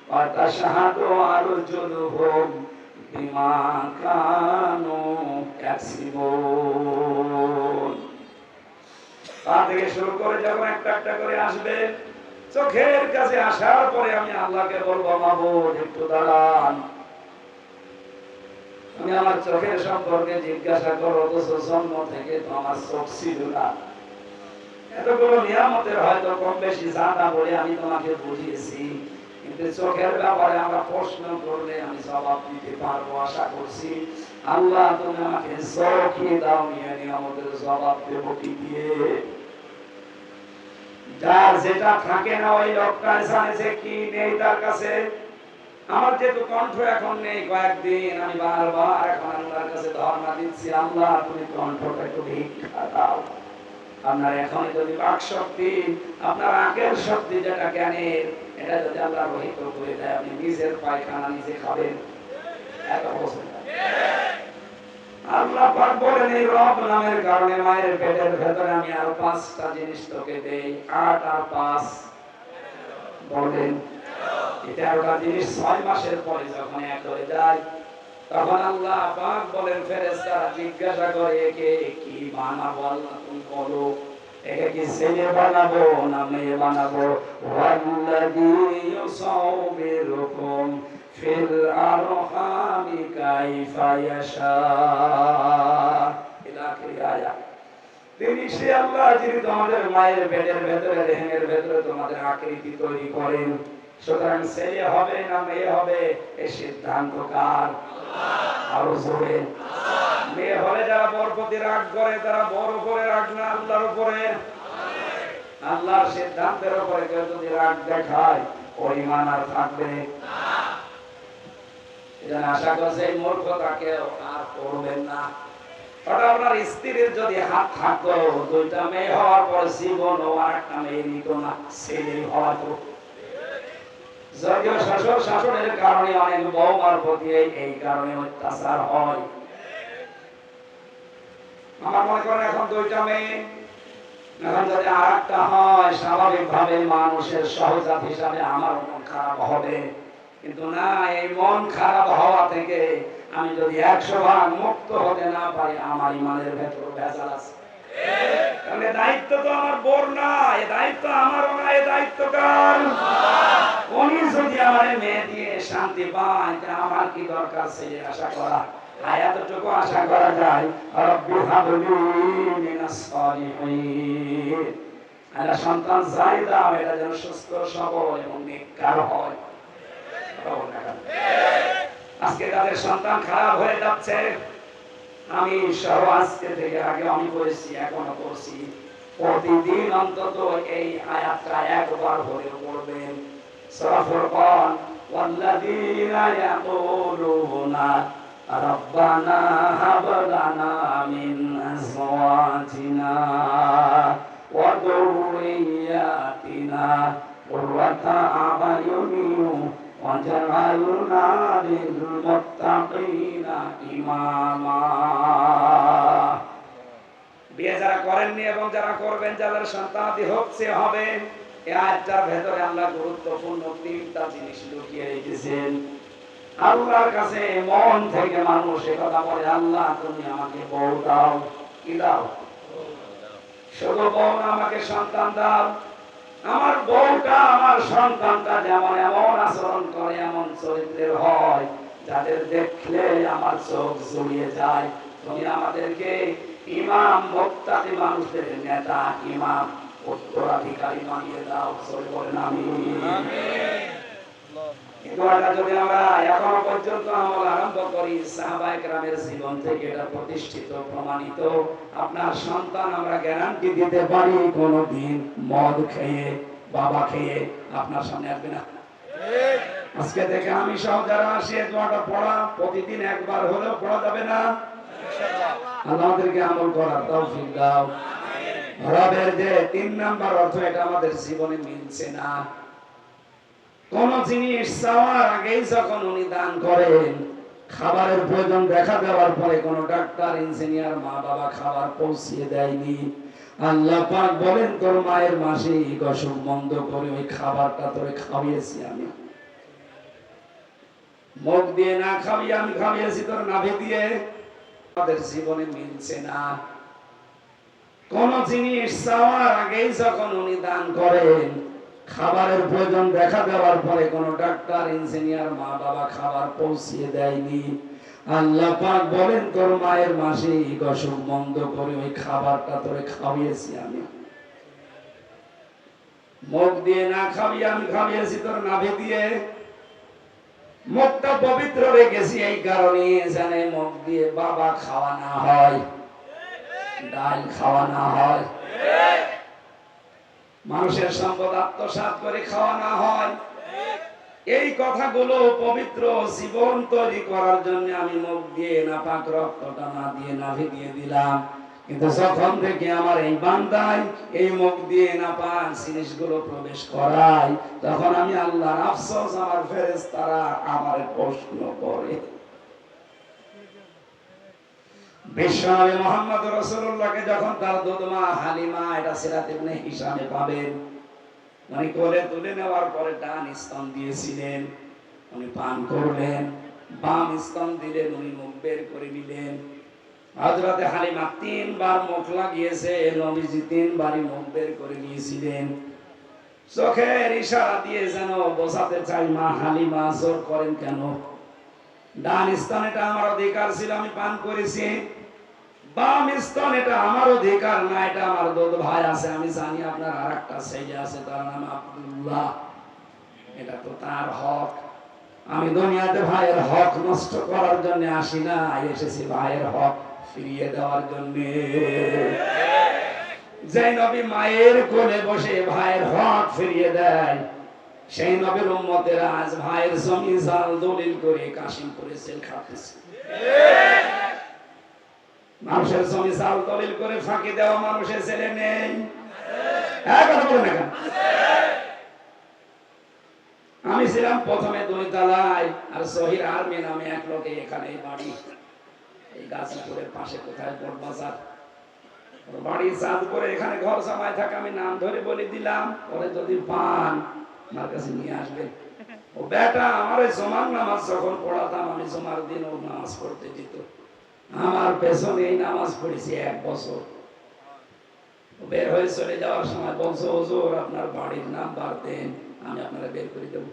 ওয়া তাশহাদু আরজুলুহুম বিমা কানু ইয়াকসিবুন। পা থেকে শুরু করে যখন একটা একটা করে আসবে, চোখের কাছে আসার পরে আমি আল্লাহকে বলবো, মাবুদ একটু দাঁড়ান, তুমি আমার চোখের সম্পর্কে জিজ্ঞাসা করো, অথচ জন্ম থেকে তো আমার চোখ ছিল না। এতগুলো নিয়ামতের হয়তো কম বেশি জানা বলে আমি তোমাকে বুঝিয়েছি, কিন্তু চোখের ব্যাপারে আমরা প্রশ্ন করলে আমি জবাব দিতে পারবো আশা করছি। আল্লাহ তুমি আমাকে চোখই দাও, নিয়ে নিয়ামতের জবাব দেবো কি দিয়ে? যার যেটা থাকে না ওই লোকটা জানে যে কি নেই তার কাছে। আমার যেহেতু কণ্ঠ এখন নেই, কয়েকদিন আমি বারবার এখন আল্লাহর কাছে ধর্ণা দিচ্ছি, আল্লাহ তুমি কণ্ঠটা একটু ভিক্ষা দাও। আপনার এখন যদি বাক শক্তি, আপনার আঁকের শক্তি যেটা জ্ঞানের, এটা যদি আল্লাহ রহিত করে দেয়, আপনি নিজের পায়খানা নিজে খাবেন। এত বছর আল্লাহ পাক বলেন, এই রব নামের কারণে মায়ের পেটের ভেতরে আমি আরো 5টা জিনিস তোকে দেই। 8 আর 5 বলেন, 13টা জিনিস 6 মাসের পরে যখন এক হয়ে যায়, তখন আল্লাহ পাক বলেন, ফেরেশতারা জিজ্ঞাসা করে, একে কি বানাবো? আল্লাহ তুমি বলো। একে কি ছেলে বানাবো না মেয়ে বানাবো? ওয়াল্লাযী ইউসাউবিরুকুম ফিল আরহামি কাইফা ইয়াশা ইলা আখির আয়াত। তিনি সে আল্লাহ যিনি তোমাদের মায়ের পেটের ভেতরে রেহেমের ভেতরে তোমাদের আকৃতি তৈরি করেন। সুতরাং ছেলে হবে না মেয়ে হবে এই সিদ্ধান্ত কার? আরো জোরে। মেয়ে হলে যারা বর প্রতি রাগ করে তারা বর উপরে রাগ না আল্লাহর উপরে। আল্লাহর সিদ্ধান্তের উপরে কেউ যদি রাগ দেখায় ওর ঈমান আর থাকবে না। এজন্য আশা করছি এই মূর্খতাকে আর করবেন না। আপনার স্ত্রীর যদি হাত থাকতো, দুইটা মেয়ে হওয়ার পর জীবন ও আর একটা মেয়ে নিত না, ছেলে হওয়া তো। যদিও শ্বশুর শাশুড়ির কারণে অনেক বৌমার প্রতি এই কারণে অত্যাচার হয়। আমার মনে করেন এখন দুইটা মেয়ে, এখন যদি আর একটা হয় স্বাভাবিক ভাবে মানুষের সহজাত হিসাবে আমার মন খারাপ হবে, কিন্তু না, এই মন খারাপ হওয়া থেকে আমি যদি 100 ভাগ মুক্ত হতে না পারি আমার ইমানের ভেতর ভেজাল আছে। কারণ এই দায়িত্ব তো আমার বোর না, এই দায়িত্ব আমারও না, এই দায়িত্ব কার? উনি যদি আমার মেয়ে দিয়ে শান্তি পায় তা আমার কি দরকার ছেলে আশা করা? এতটুকু আশা করা যায়, রব্বি হাবলি মিনাস সালিহিন, আল্লাহ সন্তান চাই দাও, এটা যেন সুস্থ সবল এবং নেককার হয়। আজকে তাদের সন্তান খারাপ হয়ে যাচ্ছে, আমি সহ আজকে থেকে আগে আমি করেছি এখনো করছি, প্রতিদিন অন্তত এই আয়াতটা একবার হলেও পড়বেন। সূরা ফুরকান, ওয়াল্লাযীনা ইয়াকুলুনা রাব্বানা হাব লানা মিন আজওয়াজিনা ওয়া যুররিয়াতিনা কুররাতা আ'য়ুনিন ওয়াজআলনা লিল মুত্তাকিনা ইমামা। বিয়ে যারা করেননি এবং যারা করবেন, যাদের সন্তানাদি হচ্ছে হবে, এই আয়াতটার ভেতরে আল্লাহ গুরুত্বপূর্ণ 3টা জিনিস লুকিয়ে রেখেছেন। আল্লাহর কাছে মন থেকে মানুষ কথা বলে, আল্লাহ তুমি আমাকে বউ দাও। কি দাও? শুধু বউ না, আমাকে সন্তান দাও। আমার বউটা আমার সন্তানটা যেমন এমন আচরণ করে, এমন চরিত্রের হয়, যাদের দেখলে আমার চোখ জুড়িয়ে যায়। তুমি আমাদেরকে ইমাম মুত্তাকি মানুষদের নেতা, ইমাম উত্তরাধিকারী বানিয়ে দাও। সবাই বলেন আমিন। কিন্তু এটা যদি আমরা এখনো পর্যন্ত আমল আরম্ভ করি, সাহাবায়ে কেরামের জীবন থেকে এটা প্রতিষ্ঠিত প্রমাণিত। আপনার সন্তান আমরা গ্যারান্টি দিতে পারি কোনদিন মদ খেয়ে বাবা খেয়ে আপনার সামনে আসবে না। আজকে থেকে আমি সহ যারা আসি দোয়াটা পড়া প্রতিদিন একবার হলেও পড়া যাবে না? আল্লাহ আমাদেরকে আমল করার তৌফিক দাও। রবের যে 3 নাম্বার অর্থ, এটা আমাদের জীবনে মিলছে না। কোন জিনিস চাওয়ার আগেই যখন উনি দান করেন, খাবারের প্রয়োজন দেখা দেওয়ার পরে কোন ডাক্তার, ইঞ্জিনিয়ার, মা বাবা খাবার পৌঁছিয়ে দেয়নি। আল্লাহ পাক বলেন, তোর মায়ের মাসিক অসুখ বন্ধ করে ওই খাবারটা তোরে খাওয়িয়েছি আমি। মুখ দিয়ে না খাওয়িয়ে আমি খাওয়িয়েছি তোর নাভি দিয়ে। আমাদের জীবনে মিলছে না। কোন জিনিস চাওয়ার আগেই যখন উনি দান করেন, খাবারের প্রয়োজন দেখা দেওয়ার পরে কোন ডাক্তার, ইঞ্জিনিয়ার, মা বাবা খাবার পৌঁছিয়ে দেয়নি। আল্লাহ পাক বলেন, তোর মায়ের মাসিক অসুখ বন্ধ করে ওই খাবারটা তোরে খাওয়িয়েছি আমি। মুখ দিয়ে না খাওয়িয়ে আমি খাওয়িয়েছি তোর নাভি দিয়ে। মুখটা পবিত্র রেখেছি এই কারণে যেন মুখ দিয়ে বাবা খাওয়া না হয়, ডাল খাওয়া না হয়, মানুষের সম্পদ আত্মসাৎ করে খাওয়া না হয়। এই কথাগুলো পবিত্র জীবন তৈরি করার জন্য আমি মুখ দিয়ে নাপাক রক্তটা না দিয়ে নাভি দিয়ে দিলাম। কিন্তু যখন থেকে আমার এই বান্দায় এই মুখ দিয়ে নাপাক জিনিসগুলো প্রবেশ করায়, তখন আমি আল্লাহর আফসোস, আমার ফেরেশতারা আমার প্রশ্ন করে। বিশ্বনবী মুহাম্মদ রাসূলুল্লাহকে যখন তার দুধমা হালিমা, এটা সিরাত ইবনে হিশামে পাবেন, উনি কোলে তুলে নেওয়ার পরে ডান স্তন দিয়েছিলেন, উনি পান করলেন, বাম স্তন দিলেন, উনি মুখ বের করে নিলেন। হযরতে হালিমা 3 বার মুখ লাগিয়েছে, নবীজি 3 বারই মুখ বের করে নিয়েছিলেন। চোখের ইশারা দিয়ে যেন বোঝাতে চাই, মা হালিমা জোর করেন কেন? ডান স্তন এটা আমার অধিকার ছিল, আমি পান করেছি। বাম স্তন এটা আমার অধিকার না, এটা আমার দুধ ভাই আছে। আমি জানি আপনার আরেকটা ছেলে আছে, তার নাম আব্দুল্লাহ, এটা তো তার হক। আমি দুনিয়াতে ভাইয়ের হক নষ্ট করার জন্য আসি না, এসেছি ভাইয়ের হক ফিরিয়ে দেওয়ার জন্য। যে নবী মায়ের কোলে বসে ভাইয়ের হক ফিরিয়ে দেয়, সেই নবীর উম্মতেরা আজ ভাইয়ের জমি জাল দলিল করে কাশিমপুরে জেল খাটতেছে। মানুষের জমি জাল দলিল করে ফাঁকি দেওয়া মানুষের ছেলে নেই? কথা বলে না কেন? আমি ছিলাম প্রথমে 2 তলায়, আর শহীদ আর্মি নামে এক লোকে এখানে বাড়ি, এই গাজীপুরের পাশে কোথায় বড়বাজার বাড়ি, চাঁদপুরে এখানে ঘর জামাই থাকে। আমি নাম ধরে বলে দিলাম, পরে যদি পান আমার কাছে নিয়ে আসবে। ও বেটা আমার ওই জমার নামাজ যখন পড়াতাম, আমি জমার দিন ও নামাজ পড়তে দিত, আমার পেছনে এই নামাজ পড়েছি 1 বছর। বের হয়ে চলে যাওয়ার সময় বলছো, হুজুর আপনার বাড়ির নাম্বার দেন, আমি আপনারা বের করে দেবো।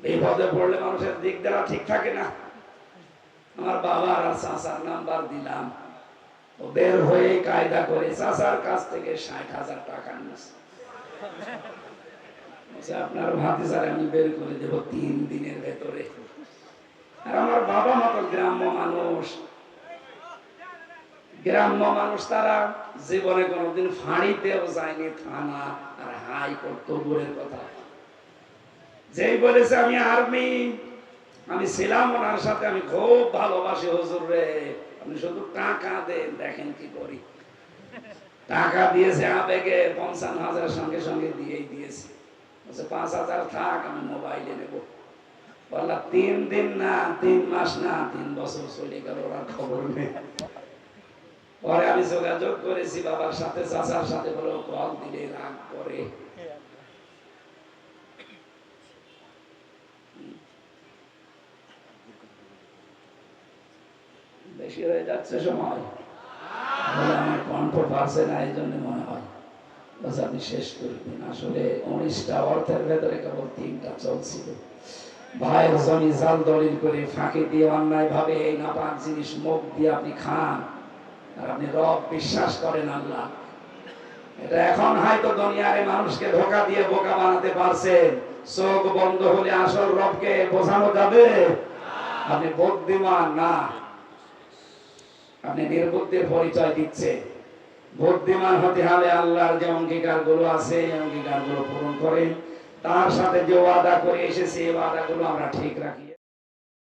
বিপদে পড়লে মানুষের দিক দেওয়া ঠিক থাকে না। আমার বাবার আর চাচার নাম্বার দিলাম, ও বের হয়ে কায়দা করে চাচার কাছ থেকে 60,000 টাকা নিয়েছে। আপনার ভাতিজারে আমি বের করে দেবো 3 দিনের ভেতরে। আর আমার বাবা মতো গ্রাম্য মানুষ, গ্রাম্য মানুষ, তারা জীবনে কোনোদিন ফাঁড়িতেও যায়নি, থানা আর হাইকোর্ট তো দূরের কথা। যেই বলেছে আমি আর্মি, আমি ছিলাম ওনার সাথে, আমি খুব ভালোবাসি হুজুর রে, আপনি শুধু টাকা দেন, দেখেন কি করি। টাকা দিয়েছে আবেগে 55,000 সঙ্গে সঙ্গে দিয়েই দিয়েছে। 5,000 থাক, আমি মোবাইলে নেব। বললাম 3 দিন না, 3 মাস না, 3 বছর চলে গেল, ওরা খবর নেই। পরে আমি যোগাযোগ করেছি বাবার সাথে, চাচার সাথে, বলে কল দিলে রাগ করে। বেশি হয়ে যাচ্ছে সময়, আমার কণ্ঠ পারছে না, এই জন্য মনে হয় বাস আপনি শেষ করবেন। আসলে 19টা অর্থের ভেতরে কেবল 3টা চলছিল। ভাইয়ের জমি জাল দলিল করে ফাঁকি দিয়ে অন্যায় ভাবে এই নাপাক জিনিস মুখ দিয়ে আপনি খান, আর আপনি রব বিশ্বাস করেন আল্লাহ। এটা এখন হয়তো দুনিয়ারে মানুষকে ধোঁকা দিয়ে বোকা বানাতে পারছেন। চোখ বন্ধ হলে আসল রবকে বোঝানো যাবে? আপনি বুদ্ধিমান না, আপনি নির্বুদ্ধির পরিচয় দিচ্ছে। বুদ্ধিমান হতে হলে আল্লাহর যে অঙ্গীকার গুলো আছে, অঙ্গীকার গুলো পূরণ করেন, তার সাথে যে ওয়াদা করে এসেছে, ওয়াদা গুলো আমরা ঠিক রাখি।